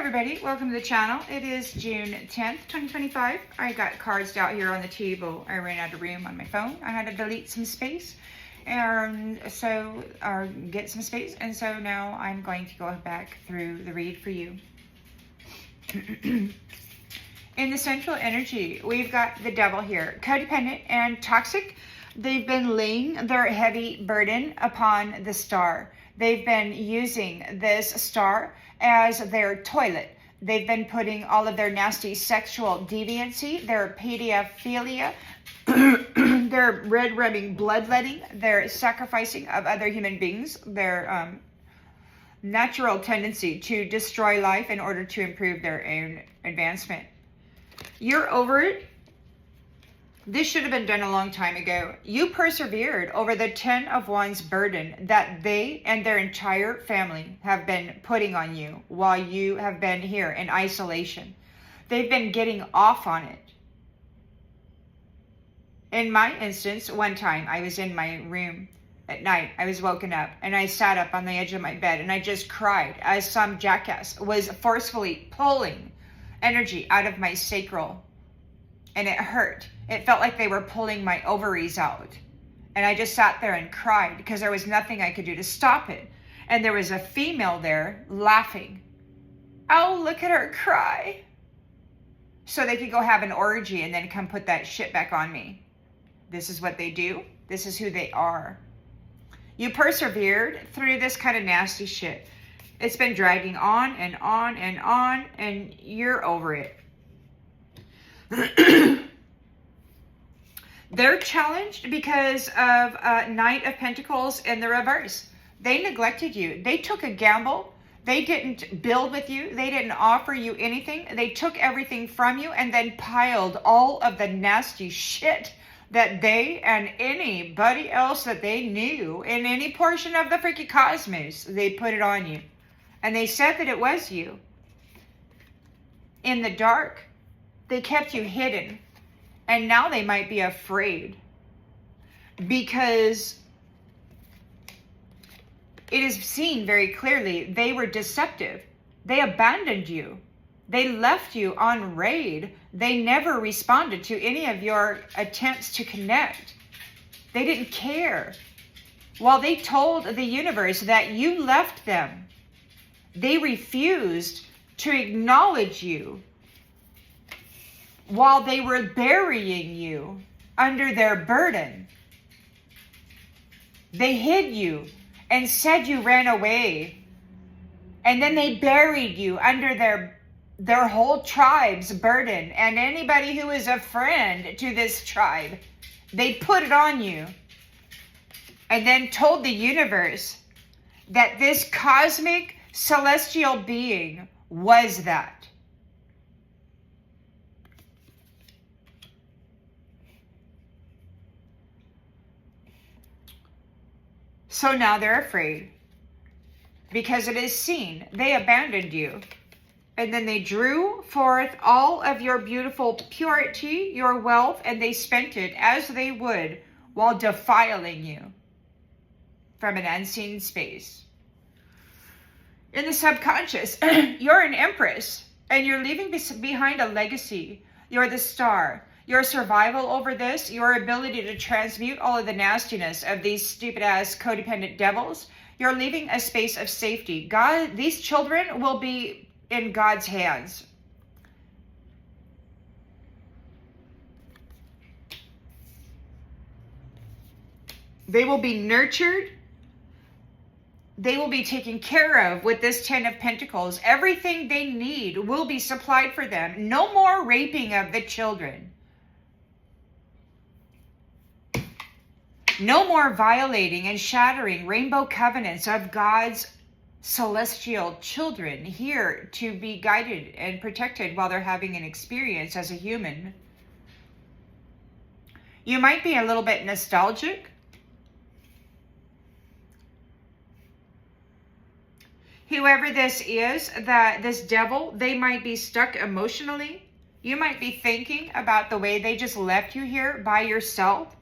everybody, welcome to the channel. It is June 10th, 2025. I got cards out here on the table. I ran out of room on my phone. I had to delete some space and get some space. And so now I'm going to go back through the read for you. In the central energy, we've got the devil here, codependent and toxic. They've been laying their heavy burden upon the star. They've been using this star as their toilet. They've been putting all of their nasty sexual deviancy, their pedophilia, their red running bloodletting, their sacrificing of other human beings, their natural tendency to destroy life in order to improve their own advancement. You're over it. This should have been done a long time ago. You persevered over the 10 of Wands burden that they and their entire family have been putting on you while you have been here in isolation. They've been getting off on it. In my instance, one time I was in my room at night. I was woken up and I sat up on the edge of my bed and I just cried as some jackass was forcefully pulling energy out of my sacral. And it hurt. It felt like they were pulling my ovaries out. And I just sat there and cried because there was nothing I could do to stop it. And there was a female there laughing. Oh, look at her cry. So they could go have an orgy and then come put that shit back on me. This is what they do. This is who they are. You persevered through this kind of nasty shit. It's been dragging on and on and on, and you're over it. They're challenged because of Knight of Pentacles in the reverse. They neglected you. They took a gamble. They didn't build with you. They didn't offer you anything. They took everything from you and then piled all of the nasty shit that they and anybody else that they knew in any portion of the freaking cosmos, they put it on you. And they said that it was you. In the dark, they kept you hidden. And now they might be afraid because it is seen very clearly they were deceptive. They abandoned you. They left you on raid. They never responded to any of your attempts to connect. They didn't care. While they told the universe that you left them, they refused to acknowledge you. While they were burying you under their burden. They hid you and said you ran away. And then they buried you under their whole tribe's burden. And anybody who is a friend to this tribe, they put it on you. And then told the universe that this cosmic celestial being was that. So now they're afraid because it is seen they abandoned you. And then they drew forth all of your beautiful purity, your wealth, and they spent it as they would while defiling you from an unseen space. In the subconscious, you're an empress and you're leaving behind a legacy. You're the star. Your survival over this, your ability to transmute all of the nastiness of these stupid ass codependent devils, you're leaving a space of safety. God, these children will be in God's hands. They will be nurtured. They will be taken care of with this 10 of Pentacles. Everything they need will be supplied for them. No more raping of the children. No more violating and shattering rainbow covenants of God's celestial children here to be guided and protected while they're having an experience as a human. You might be a little bit nostalgic. Whoever this is, this devil, they might be stuck emotionally. You might be thinking about the way they just left you here by yourself.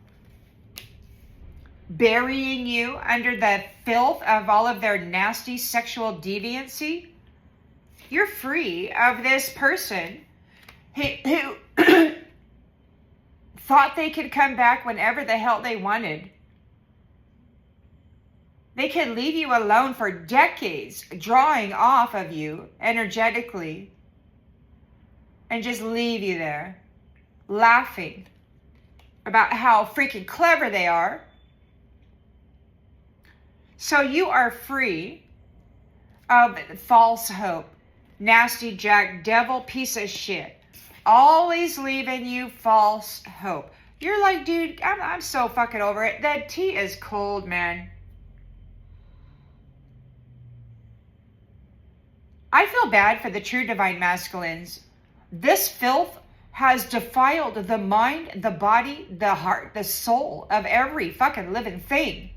Burying you under the filth of all of their nasty sexual deviancy. You're free of this person who thought they could come back whenever the hell they wanted. They could leave you alone for decades, drawing off of you energetically, and just leave you there, laughing about how freaking clever they are. So you are free of false hope, nasty jack, devil, piece of shit, always leaving you false hope. You're like, dude, I'm so fucking over it. That tea is cold, man. I feel bad for the true divine masculines. This filth has defiled the mind, the body, the heart, the soul of every fucking living thing,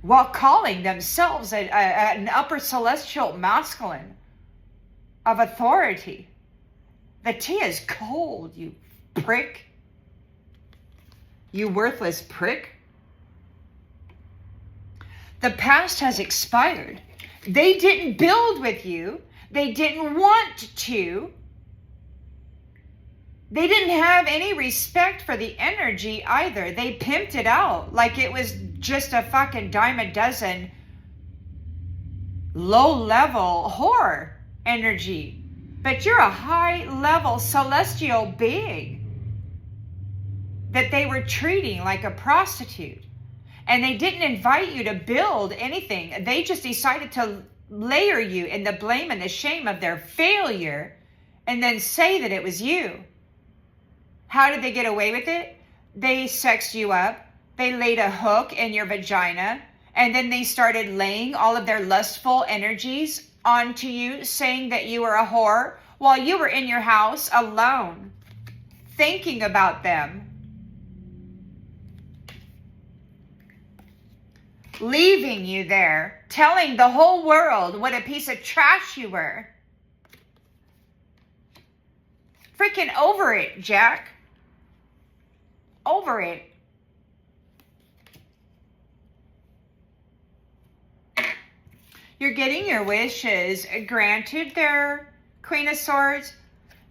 while calling themselves an upper celestial masculine of authority. The tea is cold, you prick. You worthless prick. The past has expired. They didn't build with you. They didn't want to. They didn't have any respect for the energy either. They pimped it out like it was just a fucking dime a dozen low-level whore energy. But you're a high-level celestial being that they were treating like a prostitute. And they didn't invite you to build anything. They just decided to layer you in the blame and the shame of their failure and then say that it was you. How did they get away with it? They sexed you up. They laid a hook in your vagina. And then they started laying all of their lustful energies onto you, saying that you were a whore while you were in your house alone, thinking about them. Leaving you there, telling the whole world what a piece of trash you were. Freaking over it, Jack. Over it. You're getting your wishes granted there, Queen of Swords.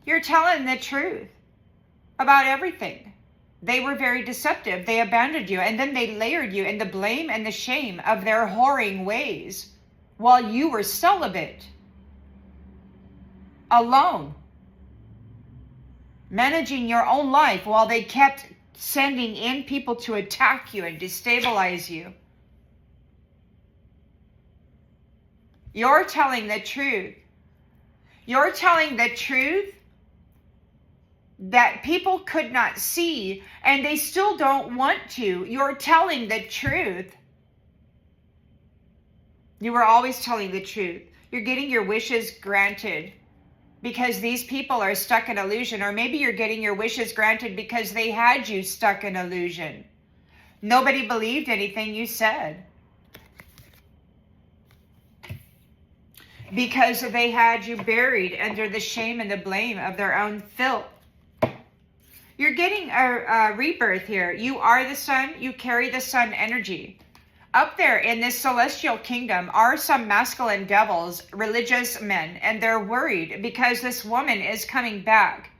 You're telling the truth about everything. They were very deceptive. They abandoned you, and then they layered you in the blame and the shame of their whoring ways while you were celibate, alone, managing your own life while they kept sending in people to attack you and destabilize you. You're telling the truth. You're telling the truth that people could not see, and they still don't want to. You're telling the truth. You were always telling the truth. You're getting your wishes granted because these people are stuck in illusion, or maybe you're getting your wishes granted because they had you stuck in illusion. Nobody believed anything you said because they had you buried under the shame and the blame of their own filth. You're getting a rebirth here. You are the sun. You carry the sun energy. Up there in this celestial kingdom are some masculine devils, religious men, and they're worried because this woman is coming back.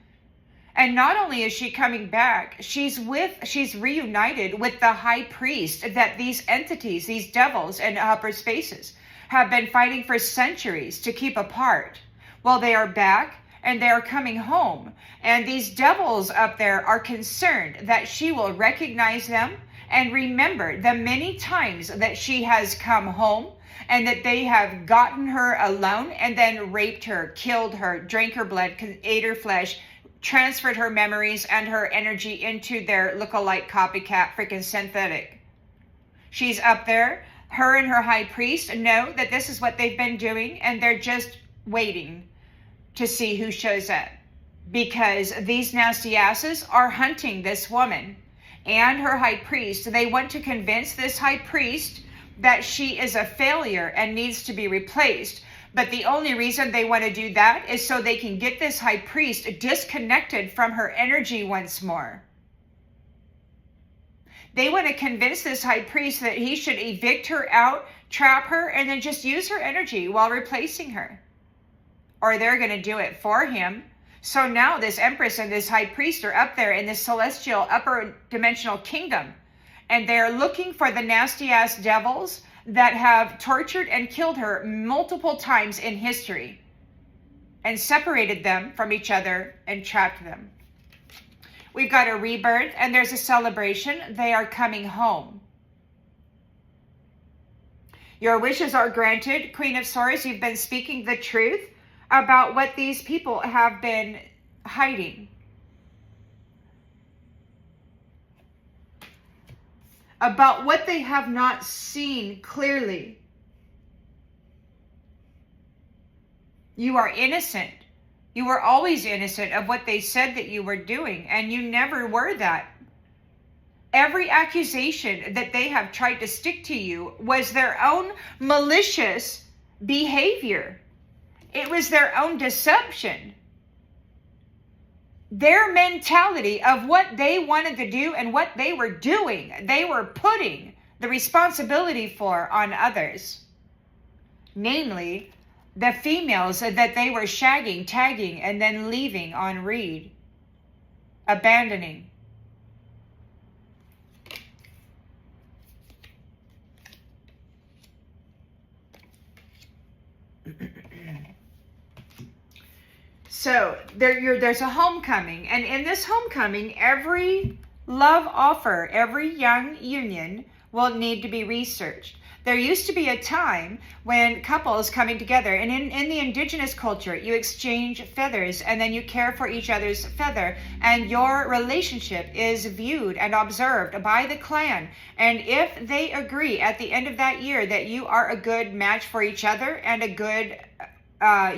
And not only is she coming back, she's reunited with the high priest that these entities, these devils in upper spaces, have been fighting for centuries to keep apart. Well, they are back. And they are coming home. And these devils up there are concerned that she will recognize them and remember the many times that she has come home and that they have gotten her alone and then raped her, killed her, drank her blood, ate her flesh, transferred her memories and her energy into their lookalike copycat freaking synthetic. She's up there. Her and her high priest know that this is what they've been doing, and they're just waiting to see who shows up, because these nasty asses are hunting this woman and her high priest. They want to convince this high priest that she is a failure and needs to be replaced. But the only reason they want to do that is so they can get this high priest disconnected from her energy once more. They want to convince this high priest that he should evict her out, trap her, and then just use her energy while replacing her. or they're going to do it for him. So now this Empress and this High Priest are up there in this celestial upper dimensional kingdom. And they're looking for the nasty ass devils that have tortured and killed her multiple times in history. And separated them from each other and trapped them. We've got a rebirth and there's a celebration. They are coming home. Your wishes are granted, Queen of Swords. You've been speaking the truth about what these people have been hiding. About what they have not seen clearly. You are innocent. You were always innocent of what they said that you were doing, and you never were that. Every accusation that they have tried to stick to you was their own malicious behavior. It was their own deception. Their mentality of what they wanted to do and what they were doing, they were putting the responsibility for on others. Namely, the females that they were shagging, tagging, and then leaving on read. Abandoning. So there's a homecoming, and in this homecoming, every love offer, every young union will need to be researched. There used to be a time when couples coming together, and in the indigenous culture, you exchange feathers and then you care for each other's feather, and your relationship is viewed and observed by the clan. And if they agree at the end of that year that you are a good match for each other and a good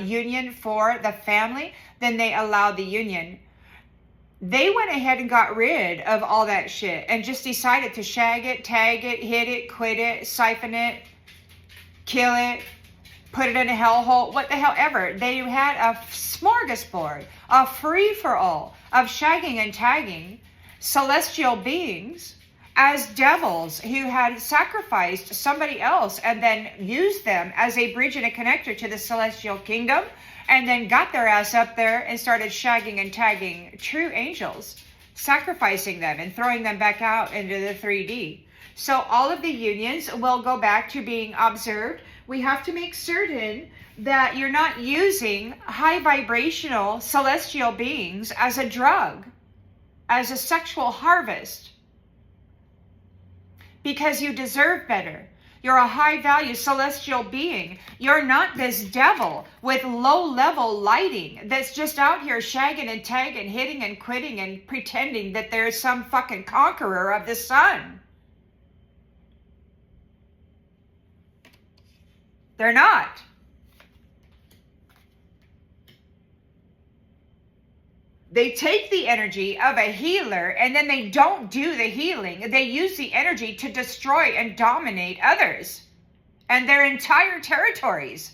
union for the family, then they allow the union. They went ahead and got rid of all that shit and just decided to shag it, tag it, hit it, quit it, siphon it, kill it, put it in a hellhole, what the hell ever. They had a smorgasbord, a free-for-all of shagging and tagging celestial beings as devils who had sacrificed somebody else and then used them as a bridge and a connector to the celestial kingdom, and then got their ass up there and started shagging and tagging true angels, sacrificing them and throwing them back out into the 3D. So all of the unions will go back to being observed. We have to make certain that you're not using high vibrational celestial beings as a drug, as a sexual harvest, because you deserve better. You're a high-value celestial being. You're not this devil with low-level lighting that's just out here shagging and tagging, hitting and quitting and pretending that there's some fucking conqueror of the sun. They're not. They take the energy of a healer and then they don't do the healing. They use the energy to destroy and dominate others and their entire territories.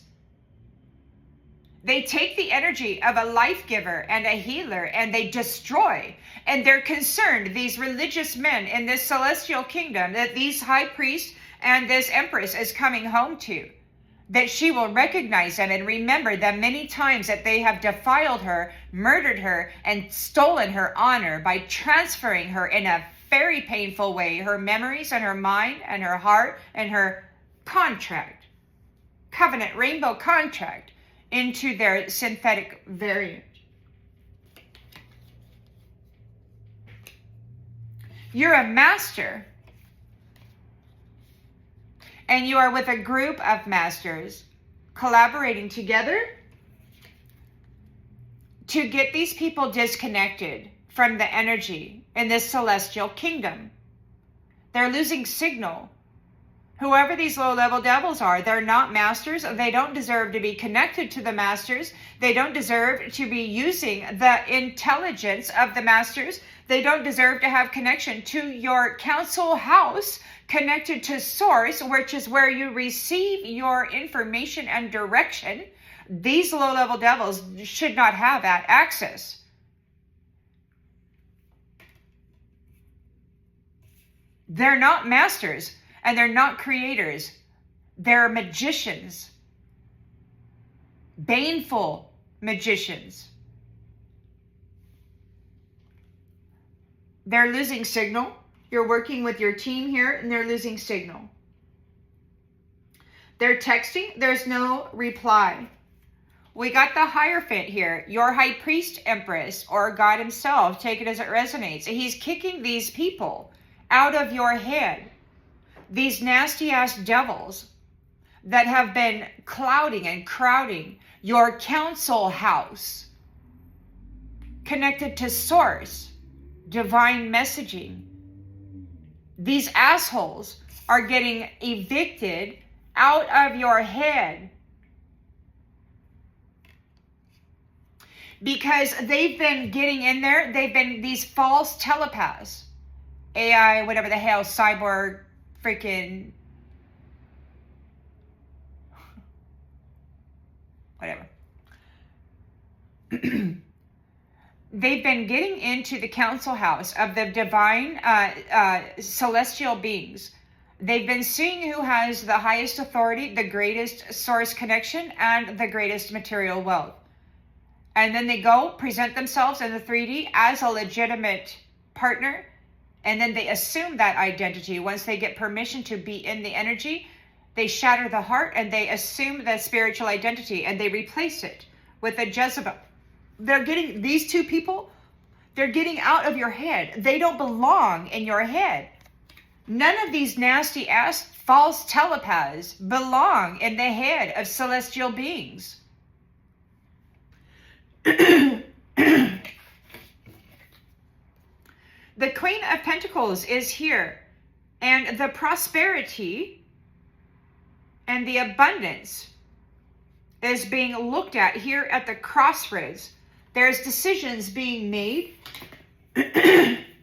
They take the energy of a life giver and a healer and they destroy. And they're concerned, these religious men in this celestial kingdom, that these high priests and this empress is coming home to, that she will recognize them and remember the many times that they have defiled her, murdered her, and stolen her honor by transferring her in a very painful way, her memories and her mind and her heart and her contract, covenant, rainbow contract, into their synthetic variant. You're a master. And you are with a group of masters collaborating together to get these people disconnected from the energy in this celestial kingdom. They're losing signal. Whoever these low-level devils are, they're not masters. They don't deserve to be connected to the masters. They don't deserve to be using the intelligence of the masters. They don't deserve to have connection to your council house, connected to source, which is where you receive your information and direction. These low-level devils should not have that access. They're not masters and they're not creators. They're magicians. Baneful magicians. They're losing signal. You're working with your team here and they're losing signal. They're texting. There's no reply. We got the Hierophant here, your high priest empress, or God himself. Take it as it resonates. He's kicking these people out of your head. These nasty ass devils that have been clouding and crowding your council house, connected to source, divine messaging. These assholes are getting evicted out of your head because they've been getting in there. They've been these false telepaths, AI, whatever the hell, cyborg, freaking whatever. They've been getting into the council house of the divine celestial beings. They've been seeing who has the highest authority, the greatest source connection, and the greatest material wealth. And then they go present themselves in the 3D as a legitimate partner. And then they assume that identity. Once they get permission to be in the energy, they shatter the heart and they assume the spiritual identity and they replace it with a Jezebel. They're getting, these two people, they're getting out of your head. They don't belong in your head. None of these nasty ass false telepaths belong in the head of celestial beings. The Queen of Pentacles is here, and the prosperity and the abundance is being looked at here at the crossroads. There's decisions being made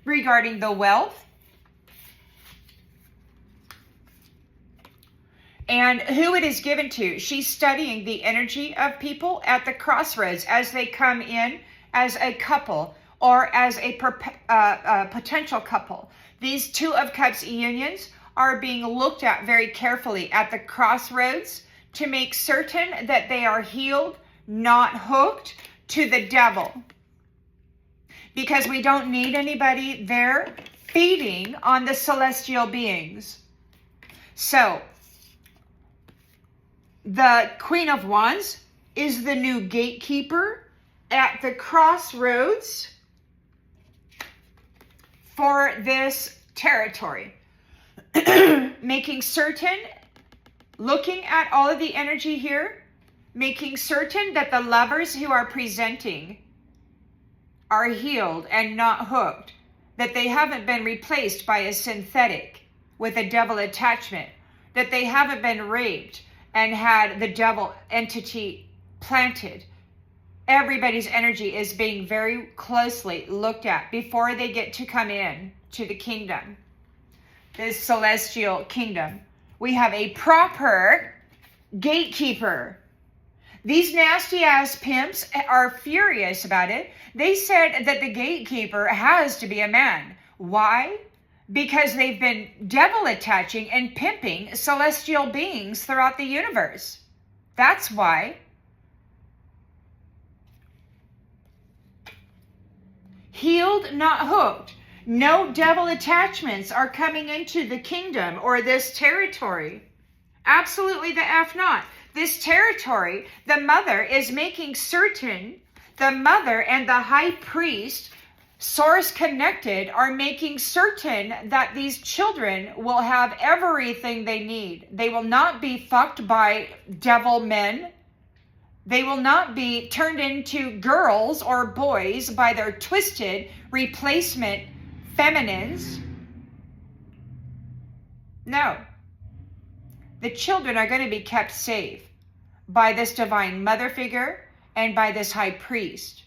regarding the wealth and who it is given to. She's studying the energy of people at the crossroads as they come in as a couple or as a potential couple. These Two of Cups unions are being looked at very carefully at the crossroads to make certain that they are healed, not hooked to the devil. Because we don't need anybody there feeding on the celestial beings. So, the Queen of Wands is the new gatekeeper at the crossroads for this territory. Making certain, looking at all of the energy here, making certain that the lovers who are presenting are healed and not hooked, that they haven't been replaced by a synthetic with a devil attachment, that they haven't been raped and had the devil entity planted. Everybody's energy is being very closely looked at before they get to come in to the kingdom, this celestial kingdom. We have a proper gatekeeper. These nasty ass pimps are furious about it. They said that the gatekeeper has to be a man. Why? Because they've been devil attaching and pimping celestial beings throughout the universe. That's why. Healed, not hooked. No devil attachments are coming into the kingdom or this territory. Absolutely the F not. This territory, the mother is making certain, the mother and the high priest, source connected, are making certain that these children will have everything they need. They will not be fucked by devil men. They will not be turned into girls or boys by their twisted replacement feminines. No. The children are going to be kept safe by this divine mother figure and by this high priest.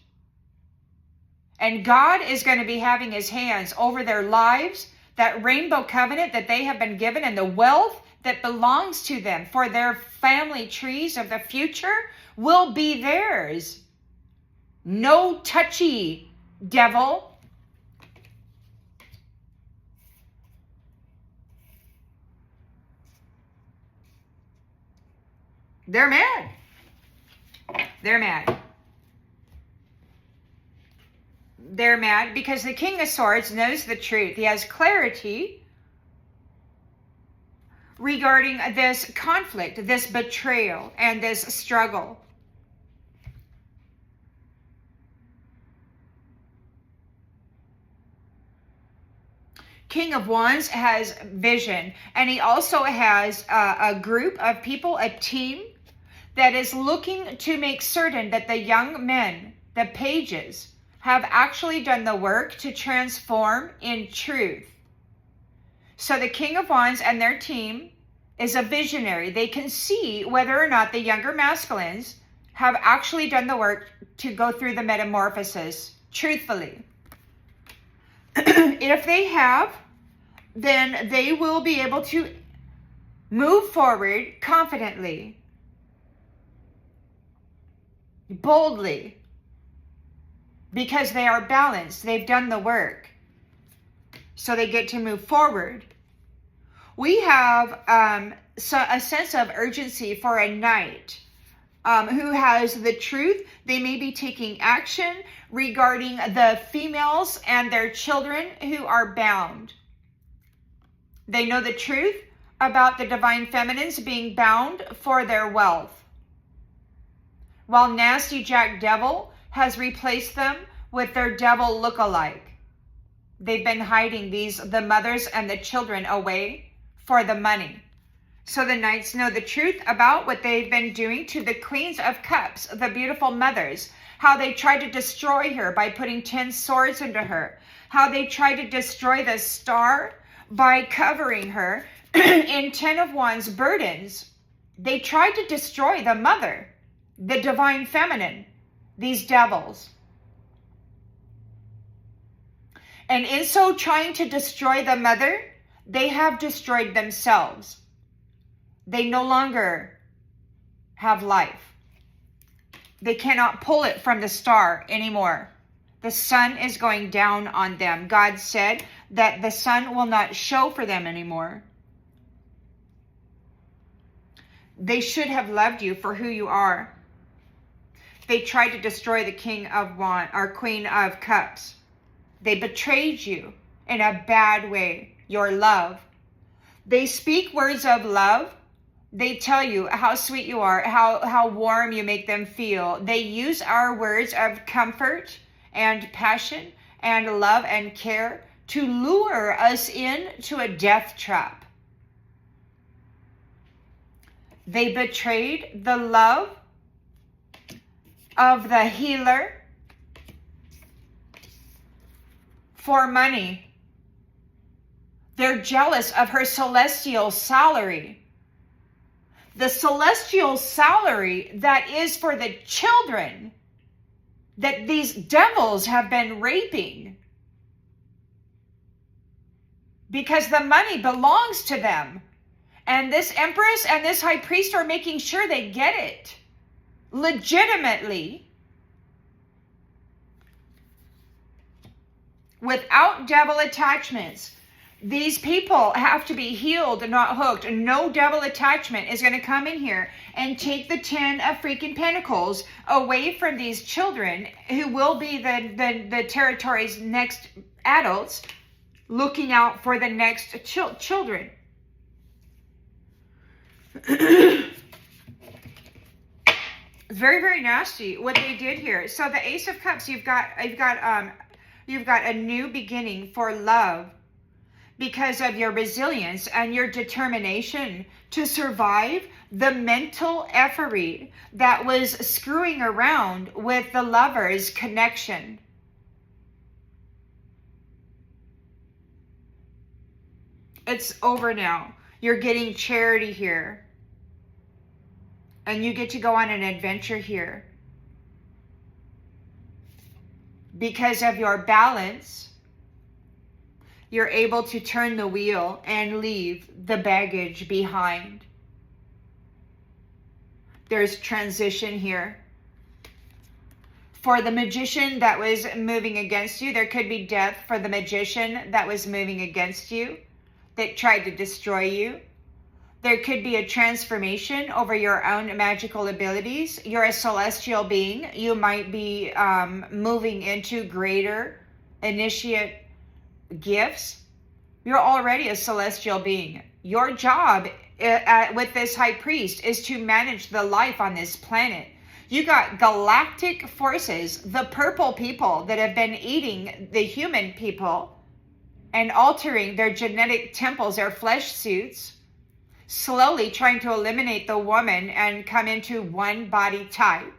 And God is going to be having his hands over their lives, that rainbow covenant that they have been given and the wealth that belongs to them for their family trees of the future will be theirs. No touchy, devil. They're mad. They're mad. They're mad because the King of Swords knows the truth. He has clarity regarding this conflict, this betrayal, and this struggle. King of Wands has vision, and he also has a group of people, a team that is looking to make certain that the young men, the pages, have actually done the work to transform in truth. So the King of Wands and their team is a visionary. They can see whether or not the younger masculines have actually done the work to go through the metamorphosis truthfully. If they have, then they will be able to move forward confidently, boldly, because they are balanced. They've done the work. So they get to move forward. We have a sense of urgency for a knight who has the truth. They may be taking action regarding the females and their children who are bound. They know the truth about the divine feminines being bound for their wealth, while nasty Jack Devil has replaced them with their devil look-alike. They've been hiding the mothers and the children away for the money. So the knights know the truth about what they've been doing to the Queens of Cups, the beautiful mothers, how they tried to destroy her by putting 10 swords into her, how they tried to destroy the star by covering her in 10 of Wands burdens. They tried to destroy the mother, the divine feminine, these devils. And in so trying to destroy the mother, they have destroyed themselves. They no longer have life. They cannot pull it from the star anymore. The sun is going down on them. God said that the sun will not show for them anymore. They should have loved you for who you are. They tried to destroy the King of Wands or Queen of Cups. They betrayed you in a bad way, your love. They speak words of love. They tell you how sweet you are, how warm you make them feel. They use our words of comfort and passion and love and care to lure us into a death trap. They betrayed the love of the healer for money. They're jealous of her celestial salary. The celestial salary that is for the children that these devils have been raping, because the money belongs to them. And this empress and this high priest are making sure they get it legitimately, without devil attachments. These people have to be healed and not hooked. No devil attachment is going to come in here and take the 10 of freaking pentacles away from these children who will be the territory's next adults, looking out for the next children. Very, very nasty what they did here. So the Ace of Cups, you've got a new beginning for love, because of your resilience and your determination to survive the mental effery that was screwing around with the lovers' connection. It's over now. You're getting charity here. And you get to go on an adventure here. Because of your balance, you're able to turn the wheel and leave the baggage behind. There's transition here. For the magician that was moving against you, there could be death for the magician that was moving against you, that tried to destroy you. There could be a transformation over your own magical abilities. You're a celestial being. You might be moving into greater initiate gifts. You're already a celestial being. Your job with this high priest is to manage the life on this planet. You got galactic forces, the purple people that have been eating the human people and altering their genetic temples, their flesh suits, slowly trying to eliminate the woman and come into one body type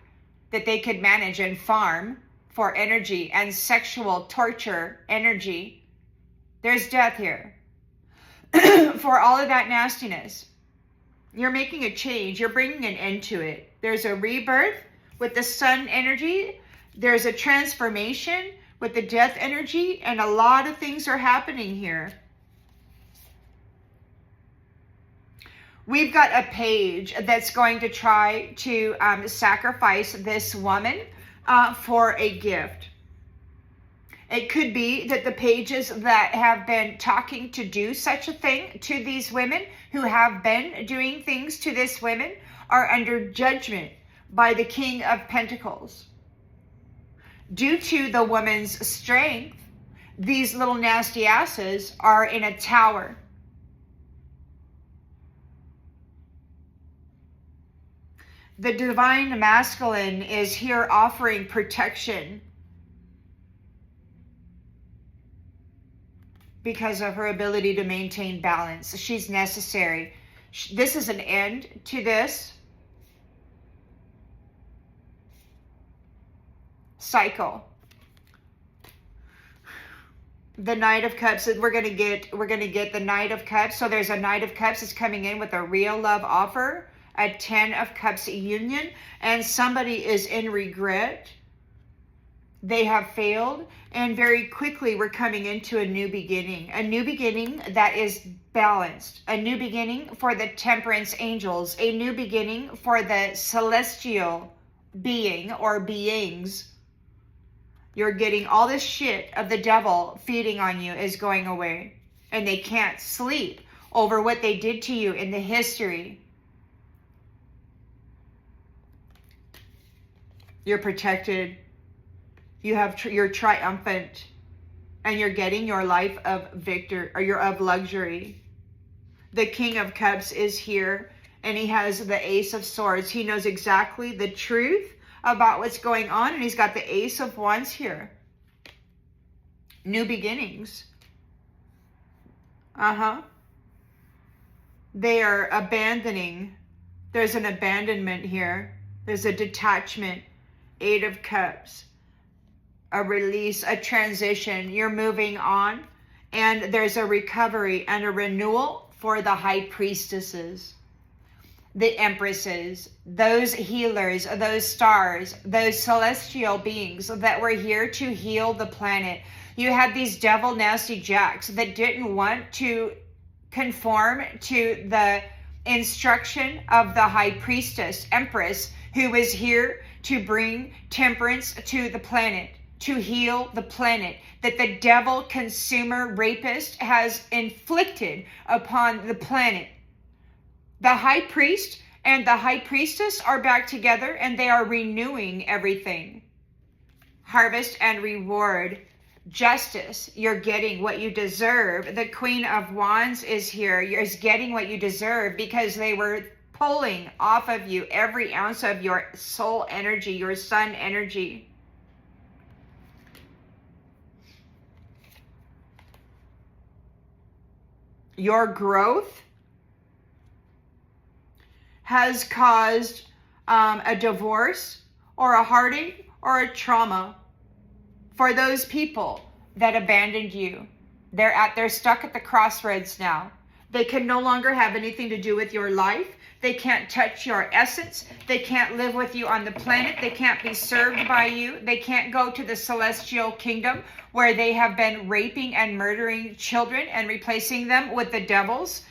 that they could manage and farm for energy and sexual torture energy. There's death here. For all of that nastiness, you're making a change. You're bringing an end to it. There's a rebirth with the sun energy. There's a transformation with the death energy. And a lot of things are happening here. We've got a page that's going to try to sacrifice this woman for a gift. It could be that the pages that have been talking to do such a thing to these women, who have been doing things to this women, are under judgment by the King of Pentacles. Due to the woman's strength, these little nasty asses are in a tower. The divine masculine is here offering protection because of her ability to maintain balance. She's necessary. This is an end to this cycle. The Knight of Cups, we're gonna get the Knight of Cups. So there's a Knight of Cups is coming in with a real love offer, a 10 of Cups union, and somebody is in regret. They have failed, and very quickly we're coming into a new beginning that is balanced, a new beginning for the temperance angels, a new beginning for the celestial being or beings. You're getting all this shit of the devil feeding on you is going away, and they can't sleep over what they did to you in the history. You're protected. You're triumphant, and you're getting your life of victor, or you're of luxury. The King of Cups is here, and he has the Ace of Swords. He knows exactly the truth about what's going on, and he's got the Ace of Wands here. New beginnings. They are abandoning. There's an abandonment here. There's a detachment. 8 of Cups. A release, a transition. You're moving on, and there's a recovery and a renewal for the high priestesses, the empresses, those healers, those stars, those celestial beings that were here to heal the planet. You had these devil nasty jacks that didn't want to conform to the instruction of the high priestess, empress, who was here to bring temperance to the planet, to heal the planet, that the devil consumer rapist has inflicted upon the planet. The high priest and the high priestess are back together, and they are renewing everything. Harvest and reward. Justice. You're getting what you deserve. The Queen of Wands is here. You're getting what you deserve because they were pulling off of you every ounce of your soul energy, your sun energy. Your growth has caused a divorce or a heartache or a trauma for those people that abandoned you. They're stuck at the crossroads now. They can no longer have anything to do with your life. They can't touch your essence. They can't live with you on the planet. They can't be served by you. They can't go to the celestial kingdom where they have been raping and murdering children and replacing them with the devils.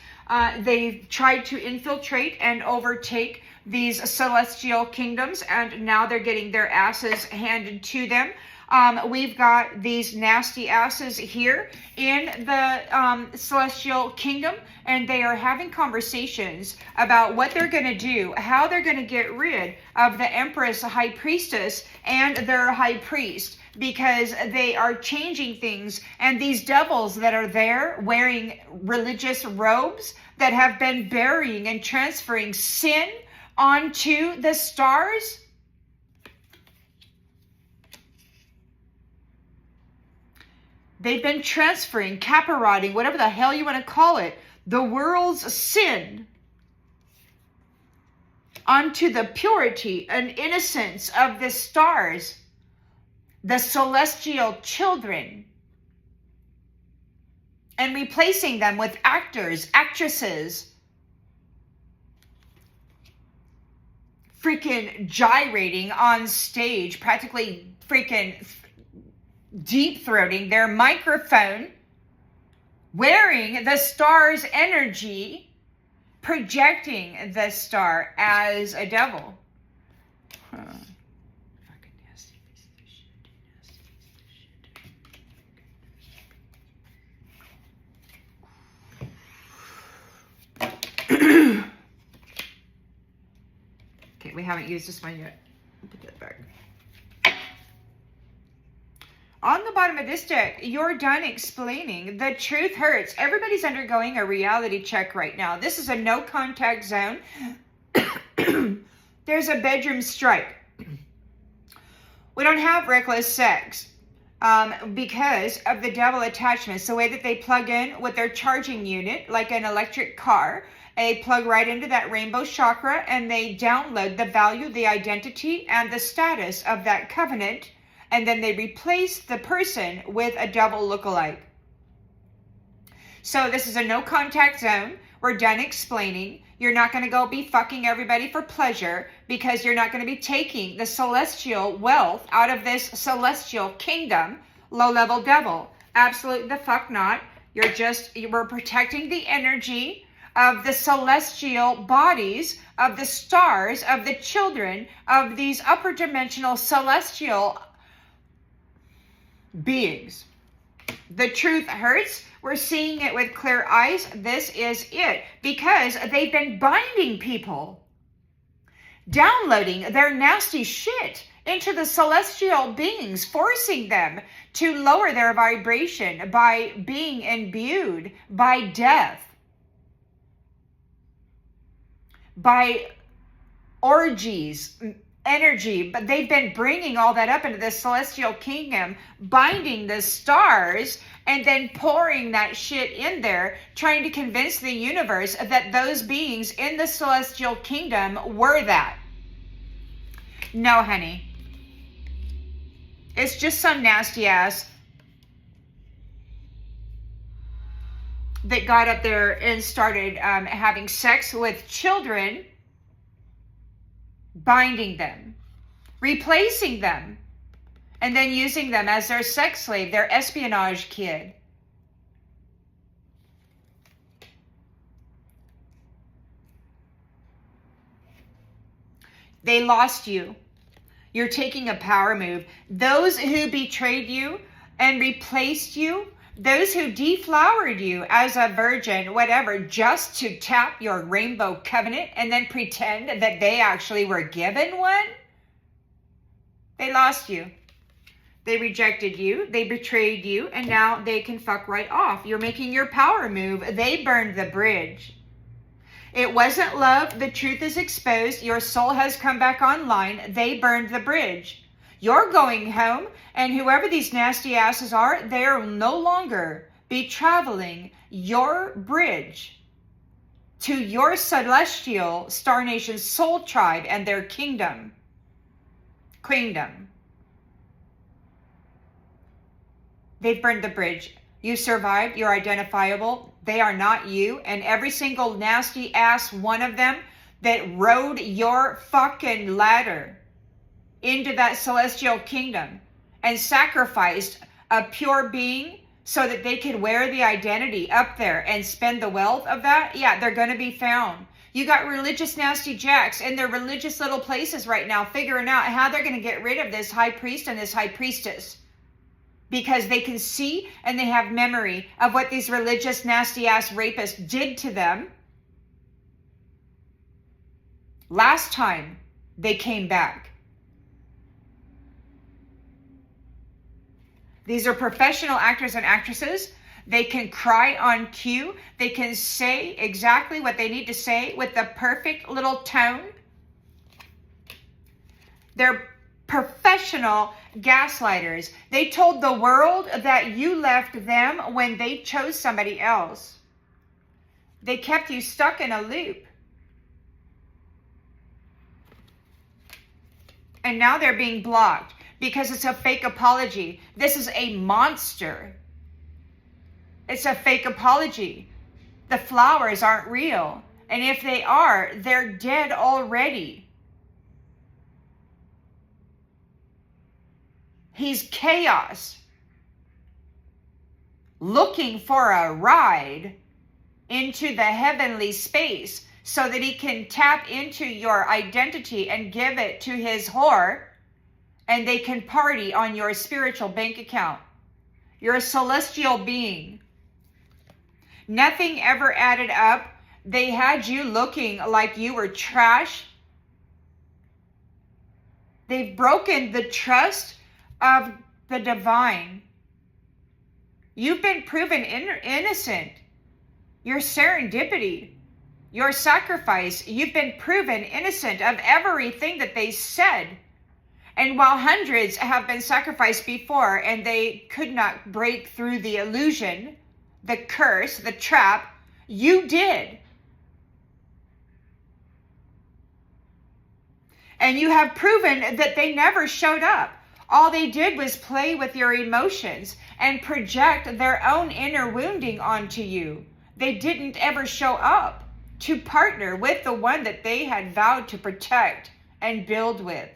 They've tried to infiltrate and overtake these celestial kingdoms, and now they're getting their asses handed to them. We've got these nasty asses here in the celestial kingdom, and they are having conversations about what they're going to do, how they're going to get rid of the Empress High Priestess and their High Priest, because they are changing things. And these devils that are there wearing religious robes that have been burying and transferring sin onto the stars, they've been transferring, caparotting, whatever the hell you want to call it, the world's sin onto the purity and innocence of the stars, the celestial children, and replacing them with actors, actresses, freaking gyrating on stage, practically freaking deep-throating their microphone, wearing the star's energy, projecting the star as a devil. Fucking nasty piece of shit. Okay, we haven't used this one yet. Put that back. On the bottom of this deck, you're done explaining. The truth hurts. Everybody's undergoing a reality check right now. This is a no contact zone. There's a bedroom strike. We don't have reckless sex because of the devil attachments. The way that they plug in with their charging unit, like an electric car, they plug right into that rainbow chakra and they download the value, the identity, and the status of that covenant. And then they replace the person with a devil lookalike. So this is a no contact zone. We're done explaining. You're not going to go be fucking everybody for pleasure, because you're not going to be taking the celestial wealth out of this celestial kingdom, low-level devil. Absolutely the fuck not. We're protecting the energy of the celestial bodies, of the stars, of the children, of these upper dimensional celestial beings. The truth hurts. We're seeing it with clear eyes. This is it. Because they've been binding people, downloading their nasty shit into the celestial beings, forcing them to lower their vibration by being imbued by death, by orgies, energy. But they've been bringing all that up into the celestial kingdom, binding the stars, and then pouring that shit in there, trying to convince the universe that those beings in the celestial kingdom were that. No, honey. It's just some nasty ass that got up there and started having sex with children, binding them, replacing them, and then using them as their sex slave, their espionage kid. They lost you. You're taking a power move. Those who betrayed you and replaced you, those who deflowered you as a virgin, whatever, just to tap your rainbow covenant and then pretend that they actually were given one, they lost you. They rejected you, they betrayed you, and now they can fuck right off. You're making your power move. They burned the bridge. It wasn't love. The truth is exposed. Your soul has come back online. They burned the bridge. You're going home, and whoever these nasty asses are, they'll no longer be traveling your bridge to your celestial Star Nation soul tribe and their kingdom. They've burned the bridge. You survived. You're identifiable. They are not you. And every single nasty ass one of them that rode your fucking ladder into that celestial kingdom and sacrificed a pure being so that they could wear the identity up there and spend the wealth of that, yeah, they're going to be found. You got religious nasty jacks in their religious little places right now figuring out how they're going to get rid of this high priest and this high priestess. Because they can see and they have memory of what these religious nasty ass rapists did to them last time they came back. These are professional actors and actresses. They can cry on cue. They can say exactly what they need to say with the perfect little tone. They're professional gaslighters. They told the world that you left them when they chose somebody else. They kept you stuck in a loop. And now they're being blocked because it's a fake apology. This is a monster. It's a fake apology. The flowers aren't real. And if they are, they're dead already. He's chaos, looking for a ride into the heavenly space so that he can tap into your identity and give it to his whore, and they can party on your spiritual bank account. You're a celestial being. Nothing ever added up. They had you looking like you were trash. They've broken the trust of the divine. You've been proven innocent. Your serendipity, your sacrifice, you've been proven innocent of everything that they said. And while hundreds have been sacrificed before and they could not break through the illusion, the curse, the trap, you did. And you have proven that they never showed up. All they did was play with your emotions and project their own inner wounding onto you. They didn't ever show up to partner with the one that they had vowed to protect and build with.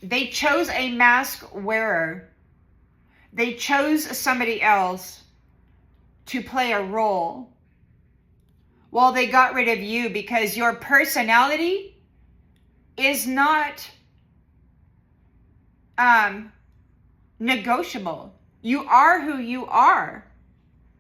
They chose a mask wearer. They chose somebody else to play a role. Well, they got rid of you because your personality is not negotiable. You are who you are.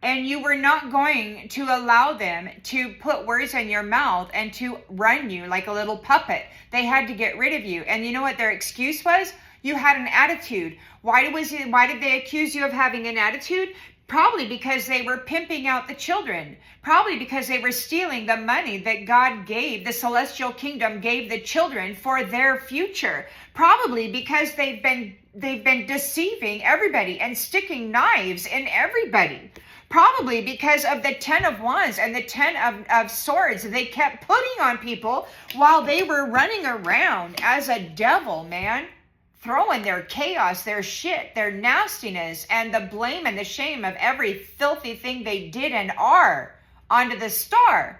And you were not going to allow them to put words in your mouth and to run you like a little puppet. They had to get rid of you. And you know what their excuse was? You had an attitude. Why did they accuse you of having an attitude? Probably because they were pimping out the children. Probably because they were stealing the money that God gave, the celestial kingdom gave the children for their future. Probably because they've been deceiving everybody and sticking knives in everybody. Probably because of the 10 of Wands and the 10 of Swords they kept putting on people while they were running around as a devil, man. Throwing their chaos, their shit, their nastiness, and the blame and the shame of every filthy thing they did and are onto the star.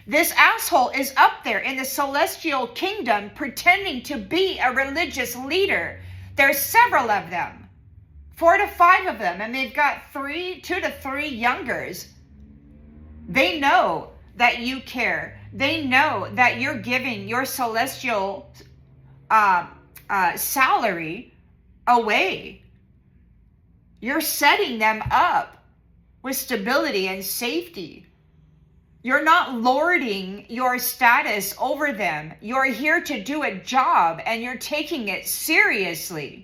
This asshole is up there in the celestial kingdom pretending to be a religious leader. There's several of them. 4 to 5 of them, and they've got 2 to 3 youngers. They know that you care. They know that you're giving your celestial salary away. You're setting them up with stability and safety. You're not lording your status over them. You're here to do a job and you're taking it seriously.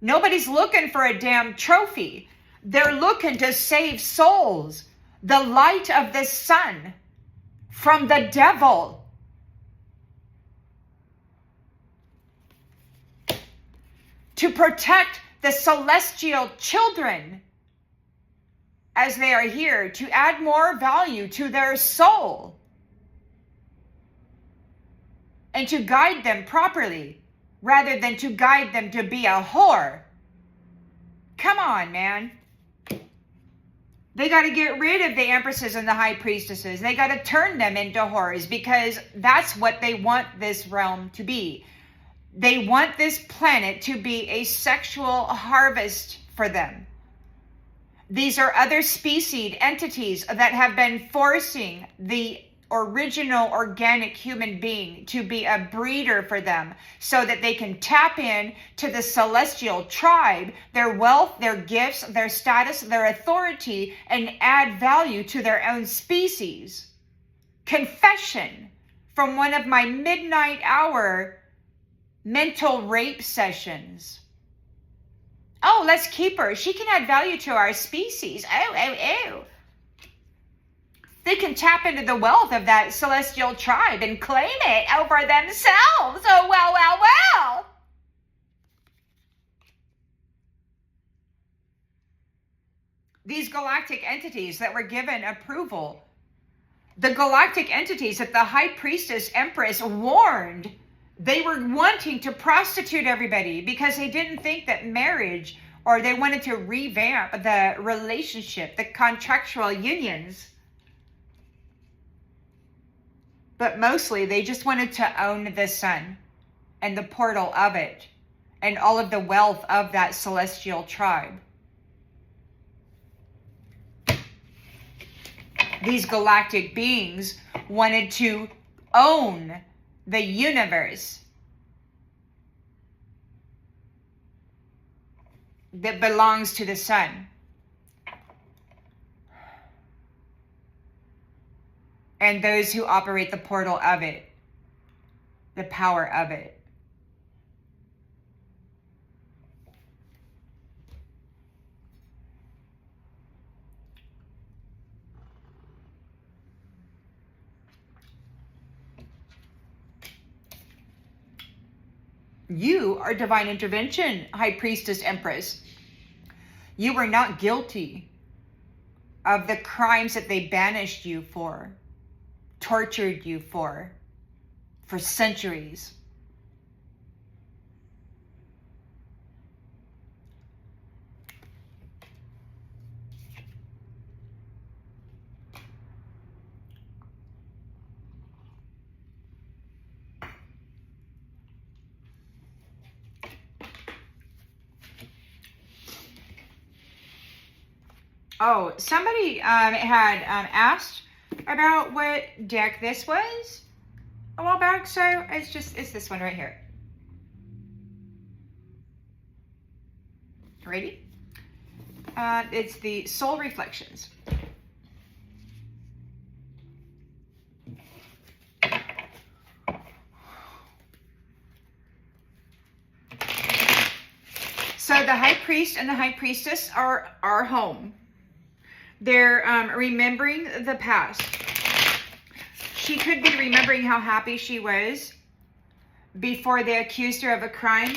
Nobody's looking for a damn trophy. They're looking to save souls. The light of the sun from the devil. To protect the celestial children as they are here to add more value to their soul and to guide them properly rather than to guide them to be a whore. Come on, man. They got to get rid of the empresses and the high priestesses. They got to turn them into whores because that's what they want this realm to be. They want this planet to be a sexual harvest for them. These are other species, entities that have been forcing the original organic human being to be a breeder for them so that they can tap in to the celestial tribe, their wealth, their gifts, their status, their authority, and add value to their own species. Confession from one of my midnight hour mental rape sessions. Oh, let's keep her. She can add value to our species. Oh. They can tap into the wealth of that celestial tribe and claim it over themselves. Oh, well. These galactic entities that were given approval, the galactic entities that the High Priestess Empress warned, they were wanting to prostitute everybody because they didn't think that marriage, or they wanted to revamp the relationship, the contractual unions. But mostly they just wanted to own the sun and the portal of it and all of the wealth of that celestial tribe. These galactic beings wanted to own the universe that belongs to the sun. And those who operate the portal of it, the power of it. You are divine intervention, High Priestess Empress. You were not guilty of the crimes that they banished you for, tortured you for centuries. Oh, somebody had asked about what deck this was a while back, so it's this one right here. Ready? It's the Soul Reflections. So the High Priest and the High Priestess are our home. They're remembering the past. She could be remembering how happy she was before they accused her of a crime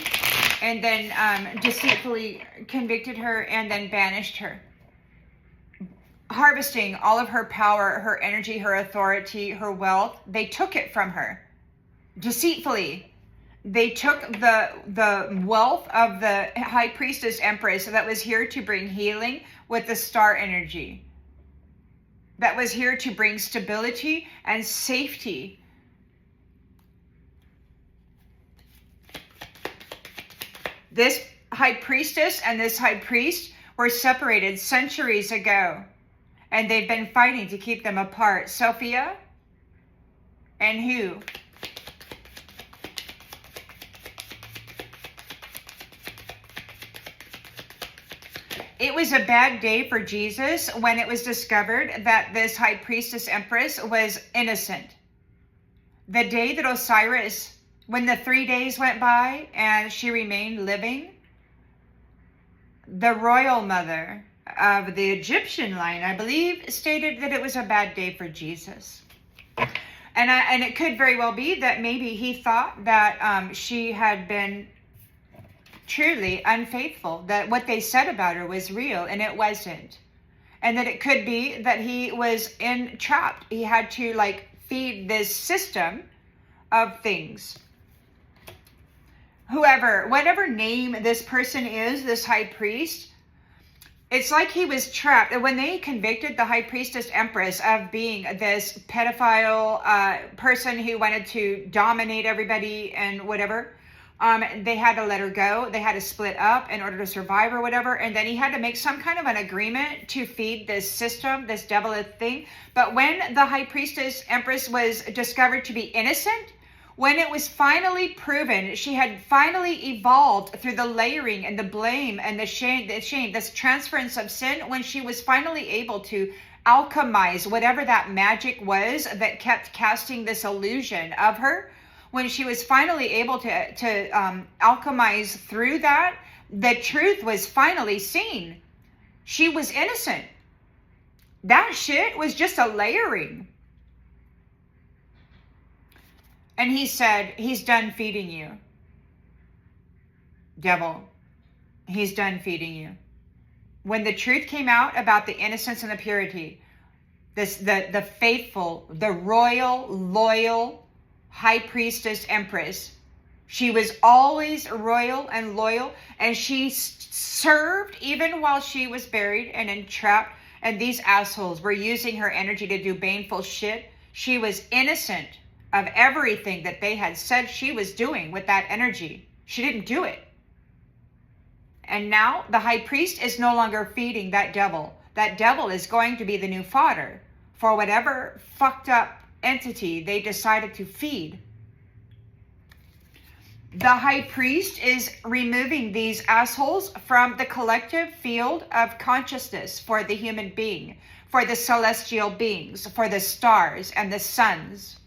and then deceitfully convicted her and then banished her. Harvesting all of her power, her energy, her authority, her wealth. They took it from her deceitfully. They took the wealth of the High Priestess Empress that was here to bring healing with the star energy, that was here to bring stability and safety. This High Priestess and this High Priest were separated centuries ago, and they've been fighting to keep them apart. Sophia and who? It was a bad day for Jesus when it was discovered that this High Priestess Empress was innocent. The day that Osiris, when the 3 days went by and she remained living, the royal mother of the Egyptian line, I believe, stated that it was a bad day for Jesus. And it could very well be that maybe he thought that she had been truly unfaithful, that what they said about her was real and it wasn't, and that it could be that he was entrapped. He had to feed this system of things. Whatever name this person is, this high priest, it's like he was trapped. When they convicted the High Priestess Empress of being this pedophile person who wanted to dominate everybody and whatever, They had to let her go. They had to split up in order to survive or whatever. And then he had to make some kind of an agreement to feed this system, this devilish thing. But when the high priestess empress was discovered to be innocent, when it was finally proven she had finally evolved through the layering and the blame and the shame, this transference of sin, when she was finally able to alchemize whatever that magic was that kept casting this illusion of her, when she was finally able to alchemize through that, the truth was finally seen. She was innocent. That shit was just a layering. And he said, he's done feeding you. Devil, he's done feeding you. When the truth came out about the innocence and the purity, the faithful, the royal, loyal high priestess empress, she was always royal and loyal, and she served even while she was buried and entrapped, and these assholes were using her energy to do baneful shit. She was innocent of everything that they had said she was doing with that energy. She didn't do it. And now the high priest is no longer feeding that devil. That devil is going to be the new fodder for whatever fucked up entity they decided to feed. The high priest is removing these assholes from the collective field of consciousness for the human being, for the celestial beings, for the stars and the suns,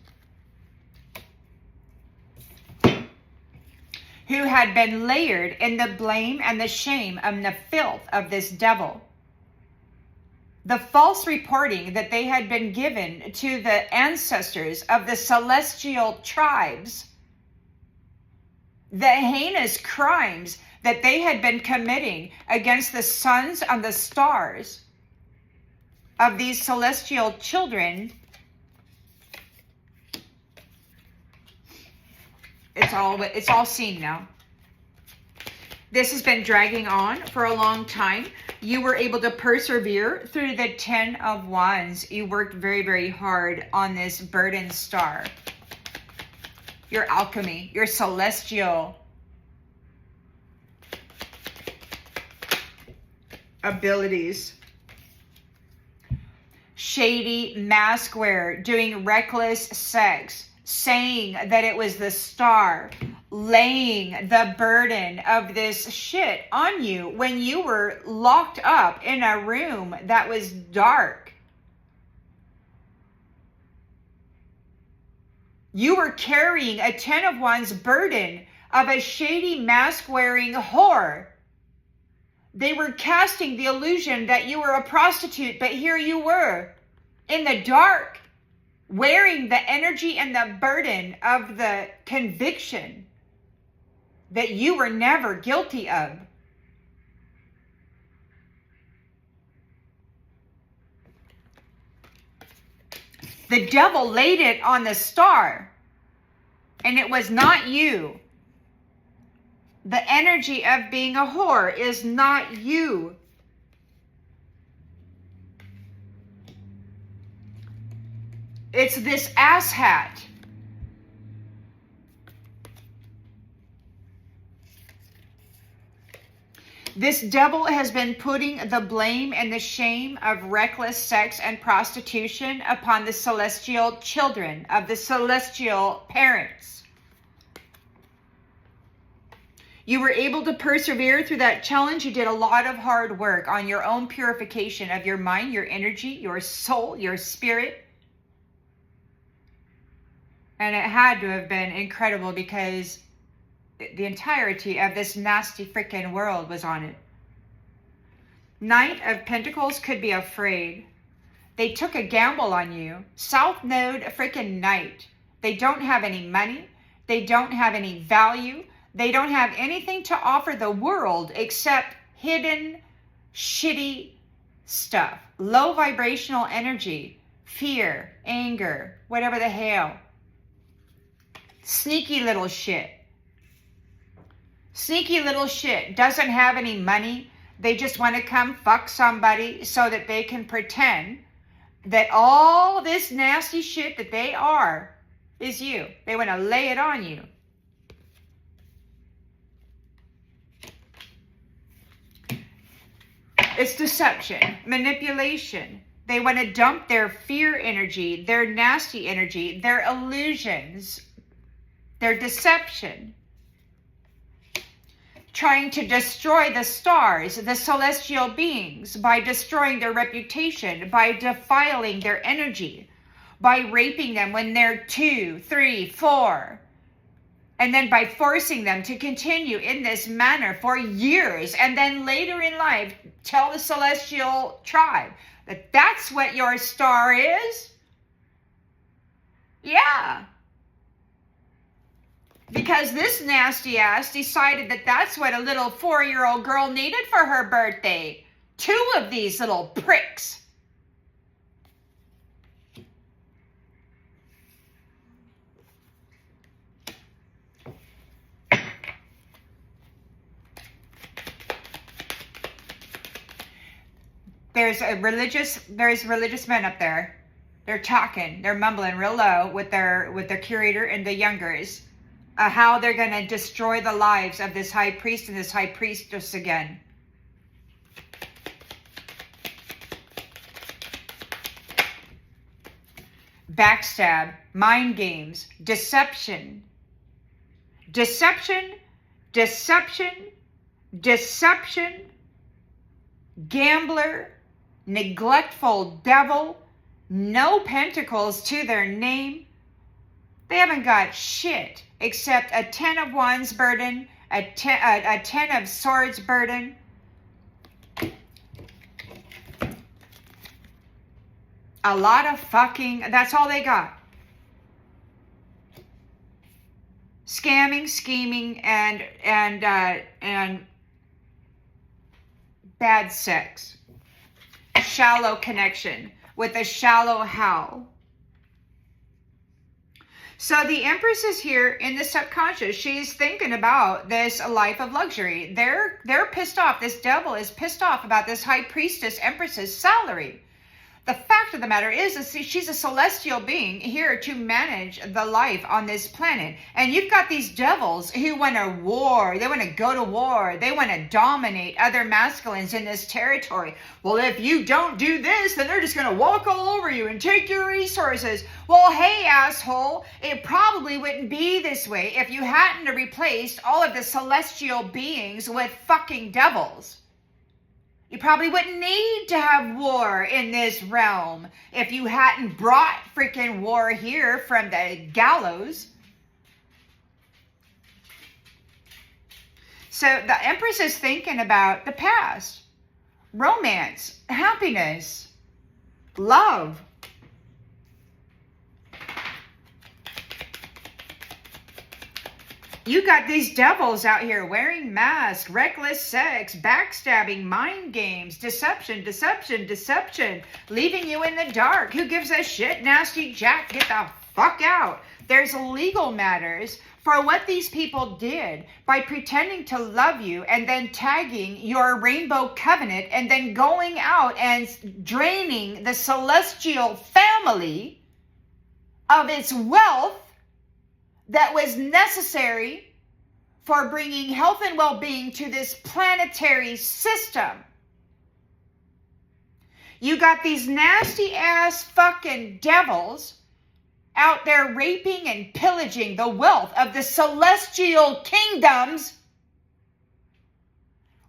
who had been layered in the blame and the shame and the filth of this devil. The false reporting that they had been given to the ancestors of the celestial tribes, the heinous crimes that they had been committing against the suns and the stars of these celestial children, it's all seen now. This has been dragging on for a long time. You were able to persevere through the 10 of Wands. You worked very, very hard on this burden star. Your alchemy, your celestial abilities. Shady mask wear, doing reckless sex, saying that it was the star, laying the burden of this shit on you when you were locked up in a room that was dark. You were carrying a 10 of Wands burden of a shady mask-wearing whore. They were casting the illusion that you were a prostitute, but here you were in the dark, wearing the energy and the burden of the conviction that you were never guilty of. The devil laid it on the star, and it was not you. The energy of being a whore is not you. It's this asshat. This devil has been putting the blame and the shame of reckless sex and prostitution upon the celestial children of the celestial parents. You were able to persevere through that challenge. You did a lot of hard work on your own purification of your mind, your energy, your soul, your spirit. And it had to have been incredible because the entirety of this nasty freaking world was on it. Knight of Pentacles could be afraid. They took a gamble on you. South Node freaking Knight. They don't have any money. They don't have any value. They don't have anything to offer the world except hidden, shitty stuff. Low vibrational energy, fear, anger, whatever the hell. Sneaky little shit. Sneaky little shit. Doesn't have any money. They just want to come fuck somebody so that they can pretend that all this nasty shit that they are is you. They want to lay it on you. It's deception, manipulation. They want to dump their fear energy, their nasty energy, their illusions, their deception. Trying to destroy the stars, the celestial beings, by destroying their reputation, by defiling their energy, by raping them when they're 2, 3, 4, and then by forcing them to continue in this manner for years, and then later in life tell the celestial tribe that that's what your star is? Yeah. Because this nasty ass decided that that's what a little 4-year-old girl needed for her birthday. 2 of these little pricks. There's religious men up there. They're talking, they're mumbling real low with their curator and the youngers. How they're going to destroy the lives of this high priest and this high priestess again. Backstab, mind games, deception. Deception, deception, deception, gambler, neglectful devil, no pentacles to their name. They haven't got shit except a 10 of wands burden, a 10 of swords burden. A lot of fucking, that's all they got. Scamming, scheming, and bad sex. Shallow connection with a shallow howl. So the Empress is here in the subconscious. She's thinking about this life of luxury. They're pissed off. This devil is pissed off about this high priestess Empress's salary. The fact of the matter is that she's a celestial being here to manage the life on this planet. And you've got these devils who want to war. They want to go to war. They want to dominate other masculines in this territory. Well, if you don't do this, then they're just going to walk all over you and take your resources. Well, hey, asshole, it probably wouldn't be this way if you hadn't replaced all of the celestial beings with fucking devils. You probably wouldn't need to have war in this realm if you hadn't brought freaking war here from the gallows. So the Empress is thinking about the past, romance, happiness, love. You got these devils out here wearing masks, reckless sex, backstabbing, mind games, deception, deception, deception, leaving you in the dark. Who gives a shit? Nasty Jack, get the fuck out. There's legal matters for what these people did by pretending to love you and then tagging your rainbow covenant and then going out and draining the celestial family of its wealth that was necessary for bringing health and well-being to this planetary system. You got these nasty ass fucking devils out there raping and pillaging the wealth of the celestial kingdoms.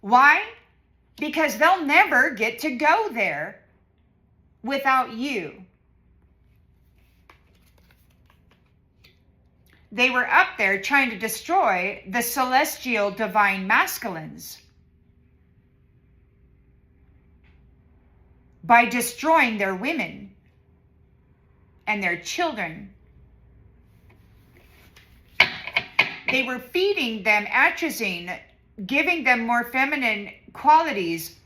Why? Because they'll never get to go there without you. They were up there trying to destroy the celestial divine masculines by destroying their women and their children. They were feeding them atrazine, giving them more feminine qualities,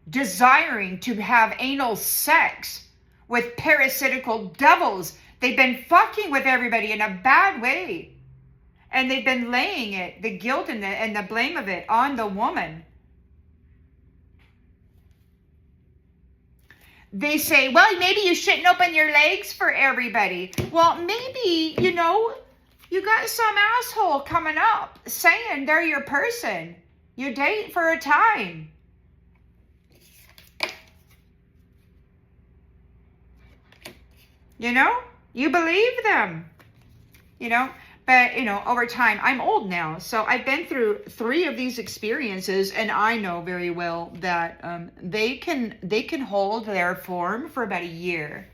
desiring to have anal sex with parasitical devils. They've been fucking with everybody in a bad way. And they've been laying it, the guilt and the blame of it, on the woman. They say, well, maybe you shouldn't open your legs for everybody. Well, maybe, you got some asshole coming up saying they're your person. You date for a time. You know, you believe them, you know. But, you know, over time, I'm old now, so I've been through 3 of these experiences, and I know very well that they can hold their form for about a year.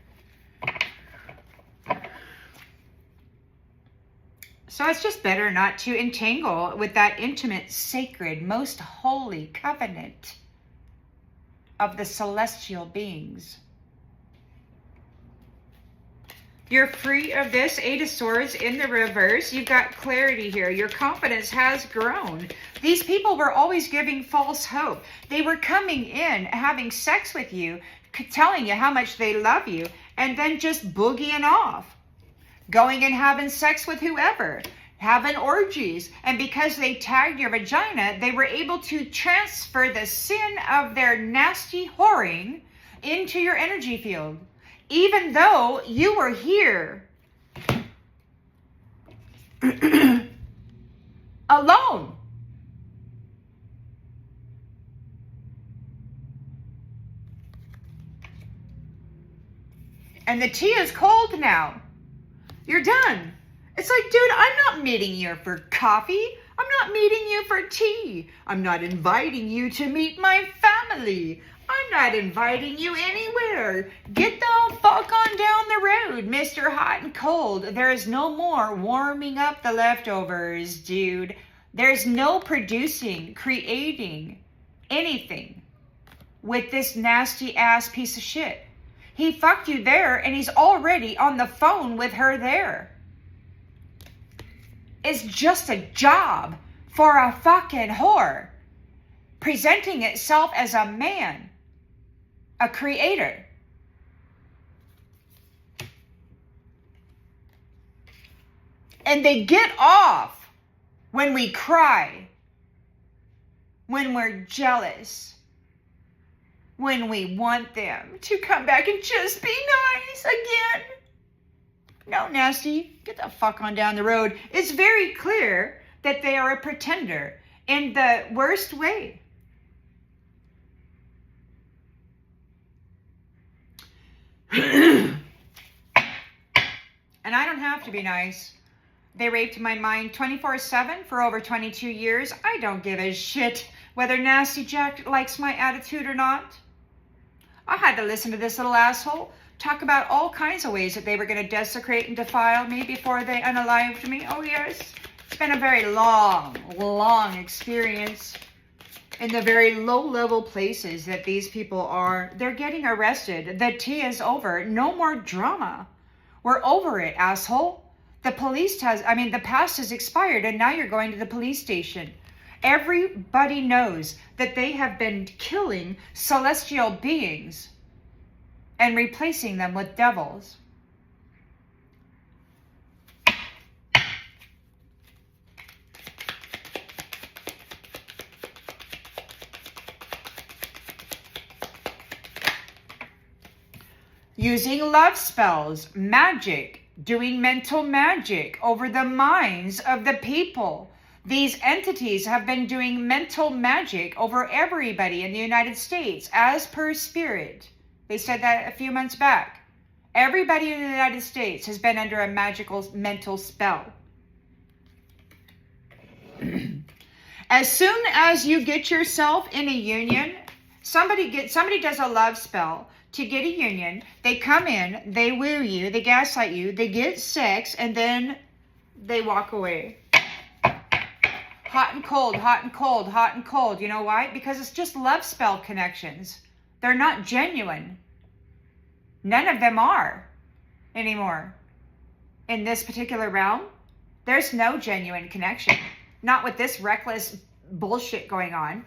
So it's just better not to entangle with that intimate, sacred, most holy covenant of the celestial beings. You're free of this 8 of Swords in the reverse. You've got clarity here. Your confidence has grown. These people were always giving false hope. They were coming in, having sex with you, telling you how much they love you, and then just boogieing off. Going and having sex with whoever. Having orgies. And because they tagged your vagina, they were able to transfer the sin of their nasty whoring into your energy field. Even though you were here alone. And the tea is cold now. You're done. It's like, dude, I'm not meeting you for coffee. I'm not meeting you for tea. I'm not inviting you to meet my family. I'm not inviting you anywhere. Get the fuck on down the road, Mr. Hot and Cold. There is no more warming up the leftovers, dude. There's no producing, creating anything with this nasty ass piece of shit. He fucked you there and he's already on the phone with her there. It's just a job for a fucking whore. Presenting itself as a man. A creator. And they get off when we cry. When we're jealous. When we want them to come back and just be nice again. No, nasty. Get the fuck on down the road. It's very clear that they are a pretender in the worst way. And I don't have to be nice. They raped my mind 24/7 for over 22 years. I don't give a shit whether Nasty Jack likes my attitude or not. I had to listen to this little asshole talk about all kinds of ways that they were going to desecrate and defile me before they unalived me. Oh yes, it's been a very long experience. In the very low-level places that these people are, they're getting arrested. The tea is over. No more drama. We're over it, asshole. The past has expired, and now you're going to the police station. Everybody knows that they have been killing celestial beings and replacing them with devils. Using love spells, magic, doing mental magic over the minds of the people. These entities have been doing mental magic over everybody in the United States, as per spirit. They said that a few months back. Everybody in the United States has been under a magical mental spell. As soon as you get yourself in a union, somebody does a love spell to get a union. They come in, they woo you, they gaslight you, they get sex, and then they walk away. Hot and cold, hot and cold, hot and cold. You know why? Because it's just love spell connections. They're not genuine. None of them are anymore. In this particular realm, there's no genuine connection. Not with this reckless bullshit going on.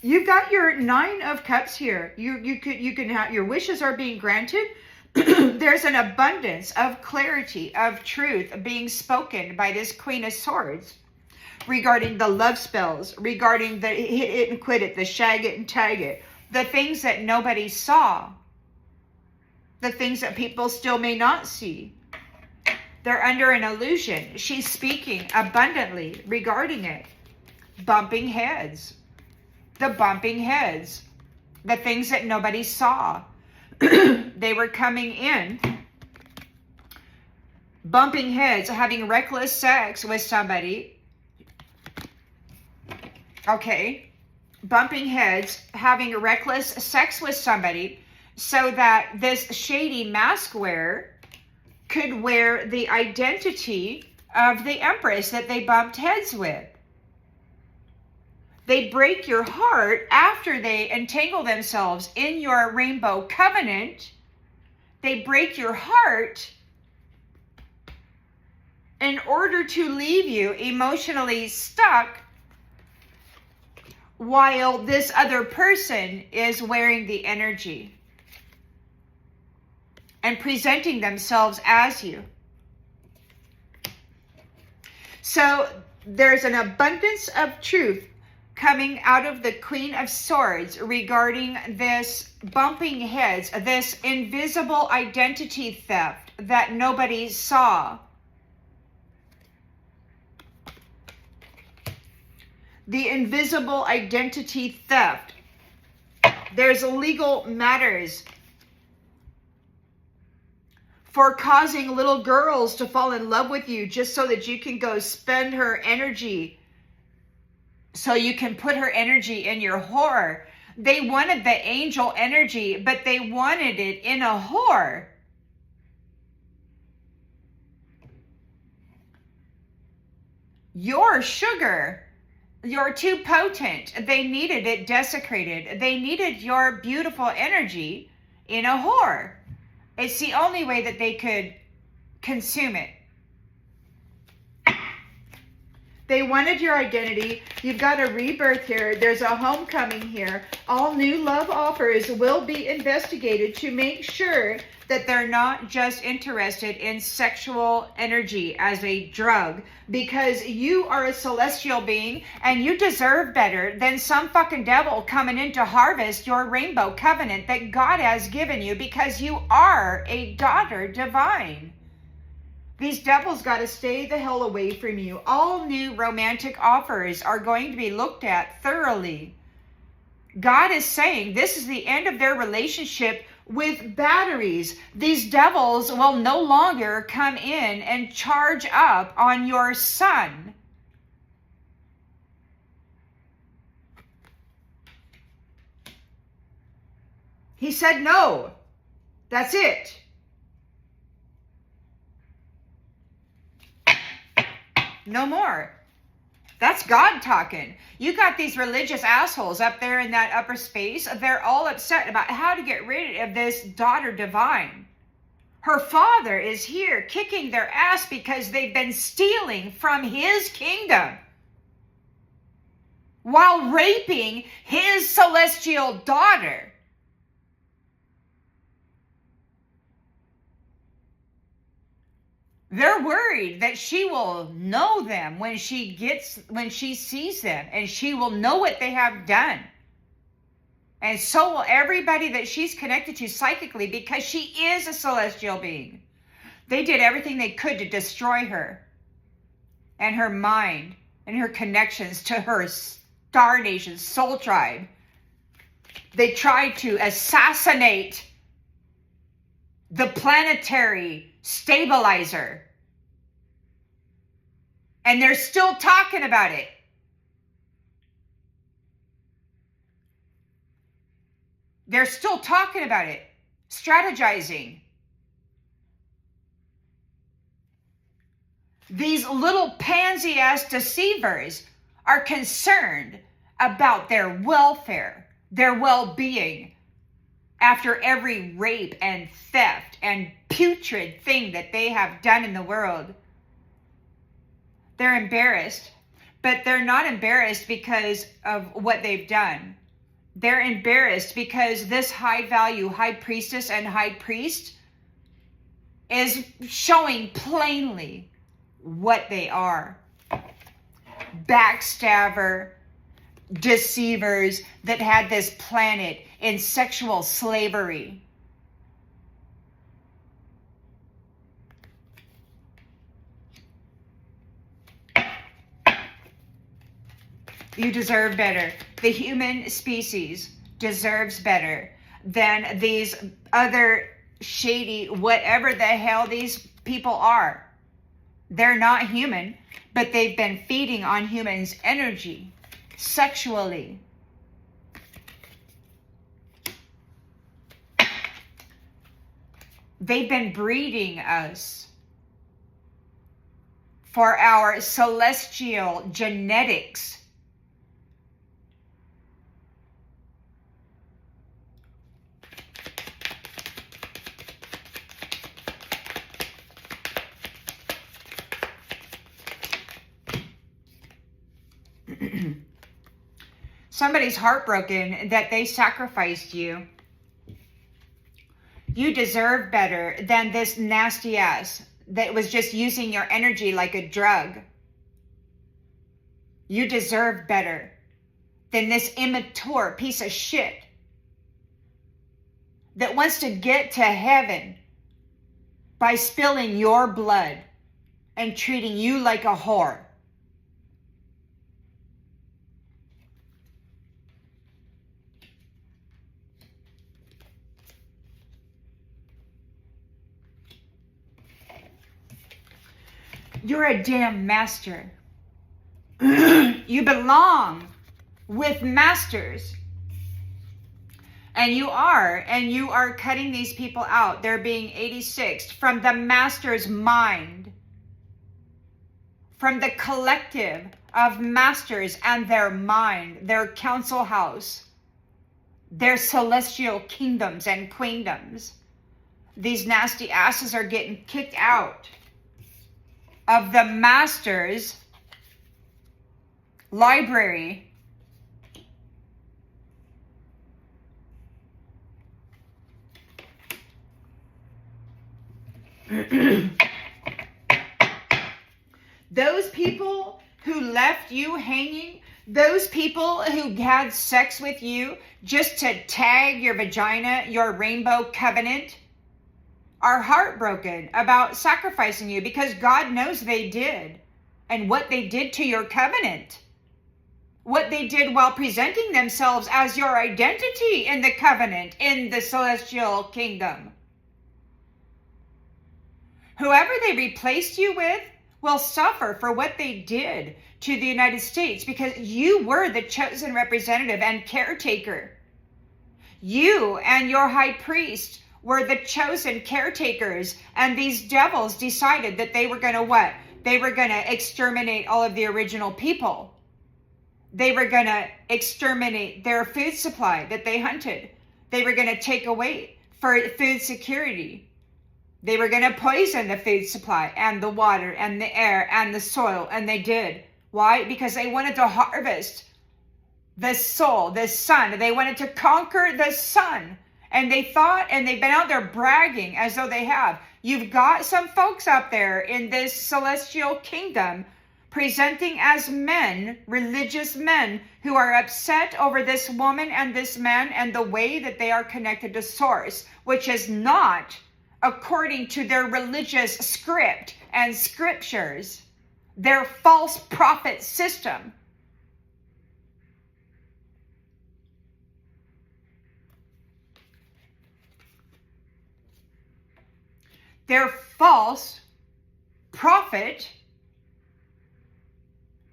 You've got your 9 of Cups here. You can have your wishes are being granted. There's an abundance of clarity, of truth being spoken by this Queen of Swords regarding the love spells, regarding the hit it and quit it, the shag it and tag it, the things that nobody saw, the things that people still may not see. They're under an illusion. She's speaking abundantly regarding it. Bumping heads. The bumping heads. The things that nobody saw. They were coming in, bumping heads, having reckless sex with somebody. Okay. Bumping heads, having reckless sex with somebody, so that this shady mask wearer could wear the identity of the Empress that they bumped heads with. They break your heart after they entangle themselves in your rainbow covenant. They break your heart in order to leave you emotionally stuck while this other person is wearing the energy and presenting themselves as you. So there's an abundance of truth coming out of the Queen of Swords regarding this bumping heads, this invisible identity theft that nobody saw. The invisible identity theft. There's legal matters for causing little girls to fall in love with you just so that you can go spend her energy, so you can put her energy in your whore. They wanted the angel energy, but they wanted it in a whore. Your sugar. You're too potent. They needed it desecrated. They needed your beautiful energy in a whore. It's the only way that they could consume it. They wanted your identity. You've got a rebirth here. There's a homecoming here. All new love offers will be investigated to make sure that they're not just interested in sexual energy as a drug, because you are a celestial being and you deserve better than some fucking devil coming in to harvest your rainbow covenant that God has given you, because you are a daughter divine. These devils got to stay the hell away from you. All new romantic offers are going to be looked at thoroughly. God is saying this is the end of their relationship with batteries. These devils will no longer come in and charge up on your son. He said no. That's it. No more. That's God talking. You got these religious assholes up there in that upper space. They're all upset about how to get rid of this daughter divine. Her father is here kicking their ass because they've been stealing from his kingdom while raping his celestial daughter. They're worried that she will know them when she sees them, and she will know what they have done. And so will everybody that she's connected to psychically, because she is a celestial being. They did everything they could to destroy her and her mind and her connections to her Star Nation soul tribe. They tried to assassinate the planetary stabilizer. And they're still talking about it. They're still talking about it, strategizing. These little pansy-ass deceivers are concerned about their welfare, their well-being, after every rape and theft and putrid thing that they have done in the world. They're embarrassed, but they're not embarrassed because of what they've done. They're embarrassed because this high value high priestess and high priest is showing plainly what they are. Backstabber, deceivers that had this planet in sexual slavery. You deserve better. The human species deserves better. than these other shady, whatever the hell these people are. They're not human, but they've been feeding on humans' energy sexually. They've been breeding us for our celestial genetics. Somebody's heartbroken that they sacrificed you. You deserve better than this nasty ass that was just using your energy like a drug. You deserve better than this immature piece of shit that wants to get to heaven by spilling your blood and treating you like a whore. You're a damn master. You belong with masters. And you are cutting these people out. They're being 86 from the master's mind. From the collective of masters and their mind, their council house, their celestial kingdoms and queendoms. These nasty asses are getting kicked out of the master's library. Those people who left you hanging, those people who had sex with you just to tag your vagina, your rainbow covenant, are heartbroken about sacrificing you because God knows they did. And what they did to your covenant. What they did while presenting themselves as your identity in the covenant, in the celestial kingdom. Whoever they replaced you with will suffer for what they did to the United States because you were the chosen representative and caretaker. You and your high priest were the chosen caretakers, and these devils decided that they were going to what? They were going to exterminate all of the original people. They were going to exterminate their food supply that they hunted. They were going to take away for food security. They were going to poison the food supply and the water and the air and the soil, and they did. Why? Because they wanted to harvest the soul, the sun. They wanted to conquer the sun. And they thought, and they've been out there bragging as though they have. You've got some folks out there in this celestial kingdom presenting as men, religious men, who are upset over this woman and this man and the way that they are connected to source, which is not according to their religious script and scriptures, their false prophet system. Their false prophet,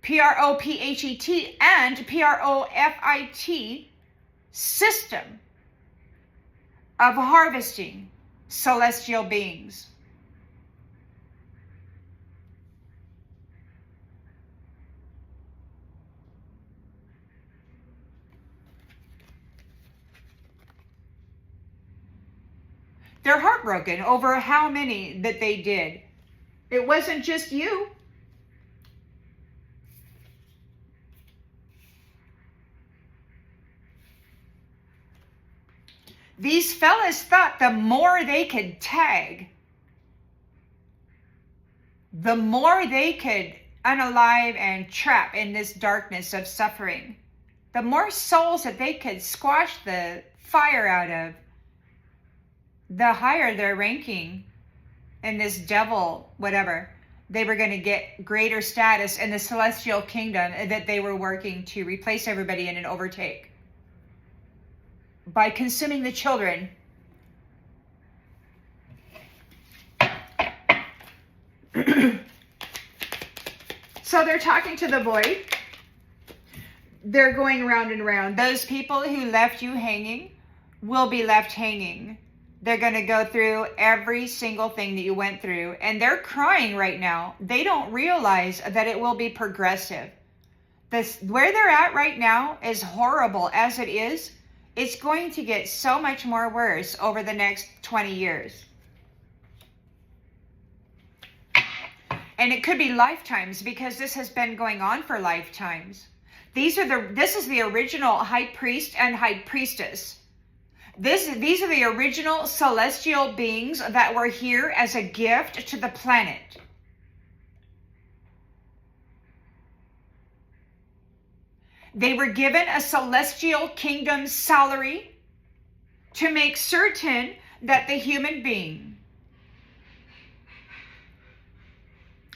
Prophet and Profit system of harvesting celestial beings. They're heartbroken over how many that they did. It wasn't just you. These fellas thought the more they could tag, the more they could unalive and trap in this darkness of suffering, the more souls that they could squash the fire out of, the higher their ranking in this devil, whatever, they were going to get greater status in the celestial kingdom that they were working to replace everybody in and overtake. by consuming the children. So they're talking to the void. They're going round and round. Those people who left you hanging will be left hanging. They're going to go through every single thing that you went through. And they're crying right now. They don't realize that it will be progressive. Where they're at right now is horrible as it is. It's going to get so much more worse over the next 20 years. And it could be lifetimes, because this has been going on for lifetimes. This is the original High Priest and High Priestess. These are the original celestial beings that were here as a gift to the planet. They were given a celestial kingdom salary to make certain that the human being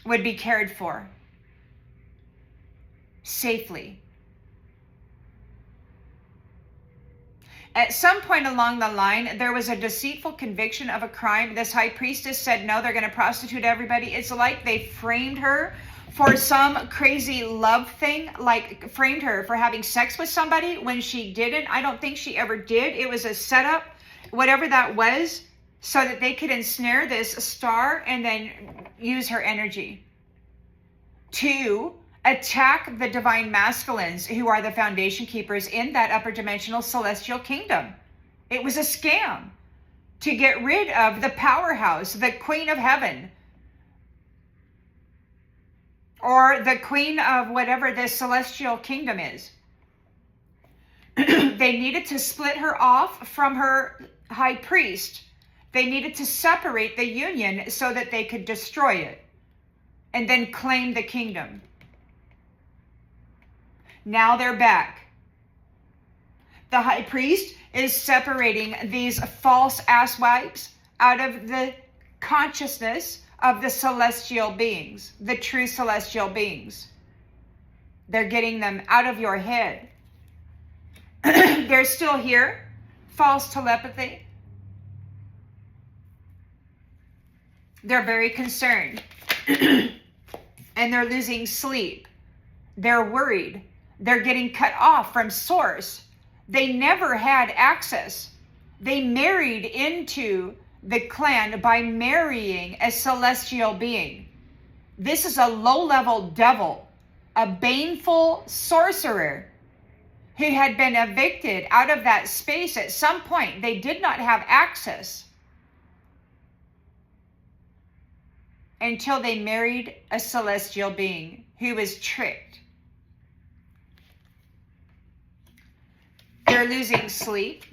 would be cared for safely. At some point along the line, there was a deceitful conviction of a crime. This high priestess said, no, they're going to prostitute everybody. It's like they framed her for some crazy love thing, like framed her for having sex with somebody when she didn't. I don't think she ever did. It was a setup, whatever that was, so that they could ensnare this star and then use her energy to attack the divine masculines who are the foundation keepers in that upper dimensional celestial kingdom. It was a scam to get rid of the powerhouse, the queen of heaven, or the queen of whatever this celestial kingdom is. They needed to split her off from her high priest. They needed to separate the union so that they could destroy it and then claim the kingdom. Now they're back. The high priest is separating these false asswipes out of the consciousness of the celestial beings, the true celestial beings. They're getting them out of your head. They're still here. False telepathy. They're very concerned. And they're losing sleep. They're worried. They're getting cut off from source. They never had access. They married into the clan by marrying a celestial being. This is a low-level devil, a baneful sorcerer who had been evicted out of that space at some point. They did not have access until they married a celestial being who was tricked. They're losing sleep.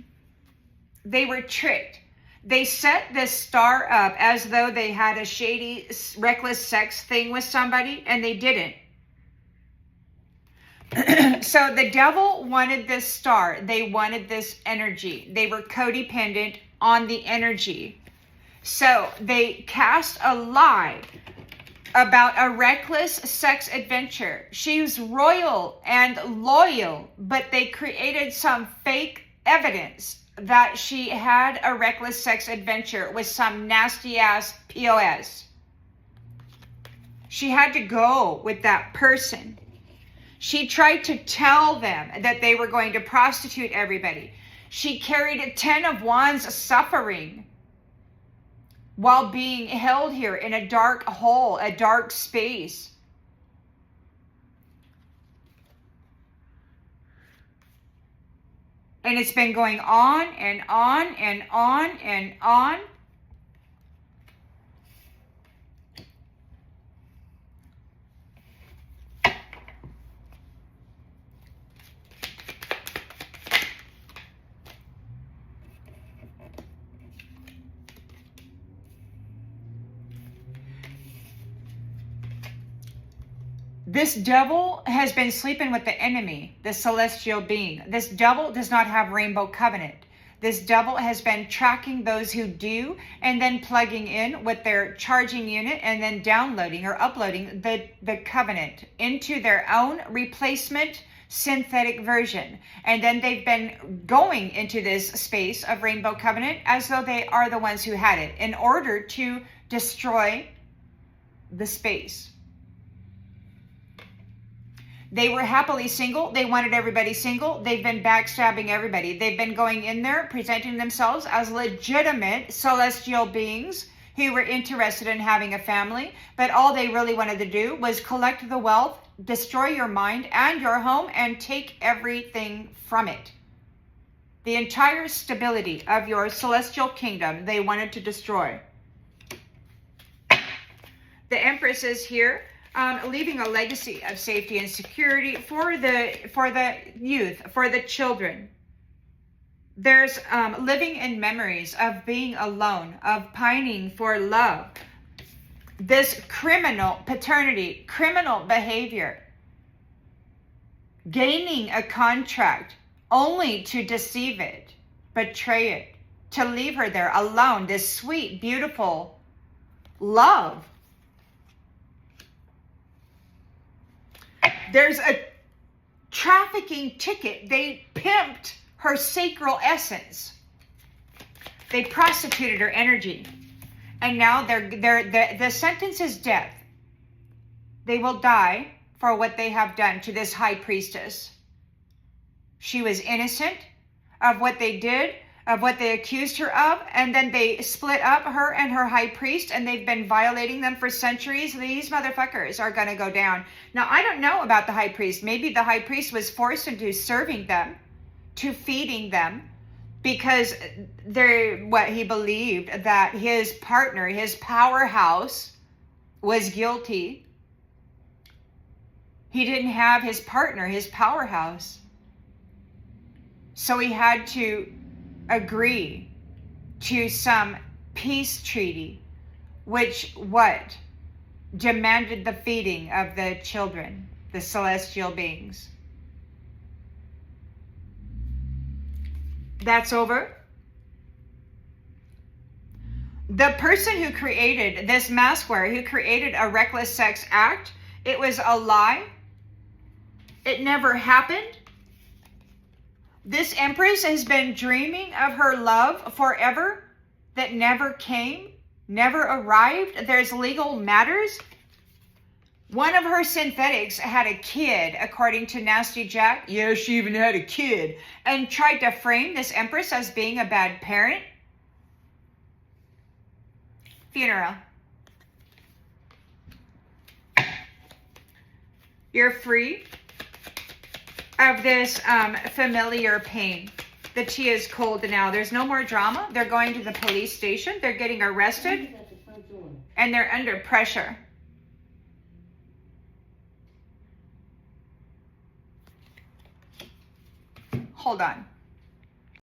They were tricked. They set this star up as though they had a shady, reckless sex thing with somebody, and they didn't. So the devil wanted this star. They wanted this energy. They were codependent on the energy. So they cast a lie about a reckless sex adventure. She was royal and loyal, but they created some fake evidence that she had a reckless sex adventure with some nasty ass POS. She had to go with that person. She tried to tell them that they were going to prostitute everybody. She carried a 10 of Wands suffering while being held here in a dark hole, a dark space. And it's been going on and on and on and on. This devil has been sleeping with the enemy, the celestial being. This devil does not have rainbow covenant. This devil has been tracking those who do and then plugging in with their charging unit and then downloading or uploading the covenant into their own replacement synthetic version. And then they've been going into this space of Rainbow Covenant as though they are the ones who had it in order to destroy the space. They were happily single. They wanted everybody single. They've been backstabbing everybody. They've been going in there, presenting themselves as legitimate celestial beings who were interested in having a family. But all they really wanted to do was collect the wealth, destroy your mind and your home, and take everything from it. The entire stability of your celestial kingdom, they wanted to destroy. The Empress is here. Leaving a legacy of safety and security for the youth, for the children. There's living in memories of being alone, of pining for love. This criminal paternity, criminal behavior, gaining a contract only to deceive it, betray it, to leave her there alone. This sweet, beautiful love. There's a trafficking ticket. They pimped her sacral essence. They prostituted her energy. And now the sentence is death. They will die for what they have done to this high priestess. She was innocent of what they did, of what they accused her of, and then they split up her and her high priest, and they've been violating them for centuries. These motherfuckers are going to go down. Now, I don't know about the high priest. Maybe the high priest was forced into serving them, to feeding them, because what he believed that his partner, his powerhouse, was guilty. He didn't have his partner, his powerhouse. So he had to agree to some peace treaty, which demanded the feeding of the children, the celestial beings. That's over. The person who created this maskwear, who created a reckless sex act, it was a lie. It never happened. This Empress has been dreaming of her love forever that never came, never arrived. There's legal matters. One of her synthetics had a kid, according to Nasty Jack. Yeah, she even had a kid. And tried to frame this Empress as being a bad parent. Funeral. You're free of this familiar pain. The tea is cold now. There's no more drama. They're going to the police station. They're getting arrested. And they're under pressure. Hold on.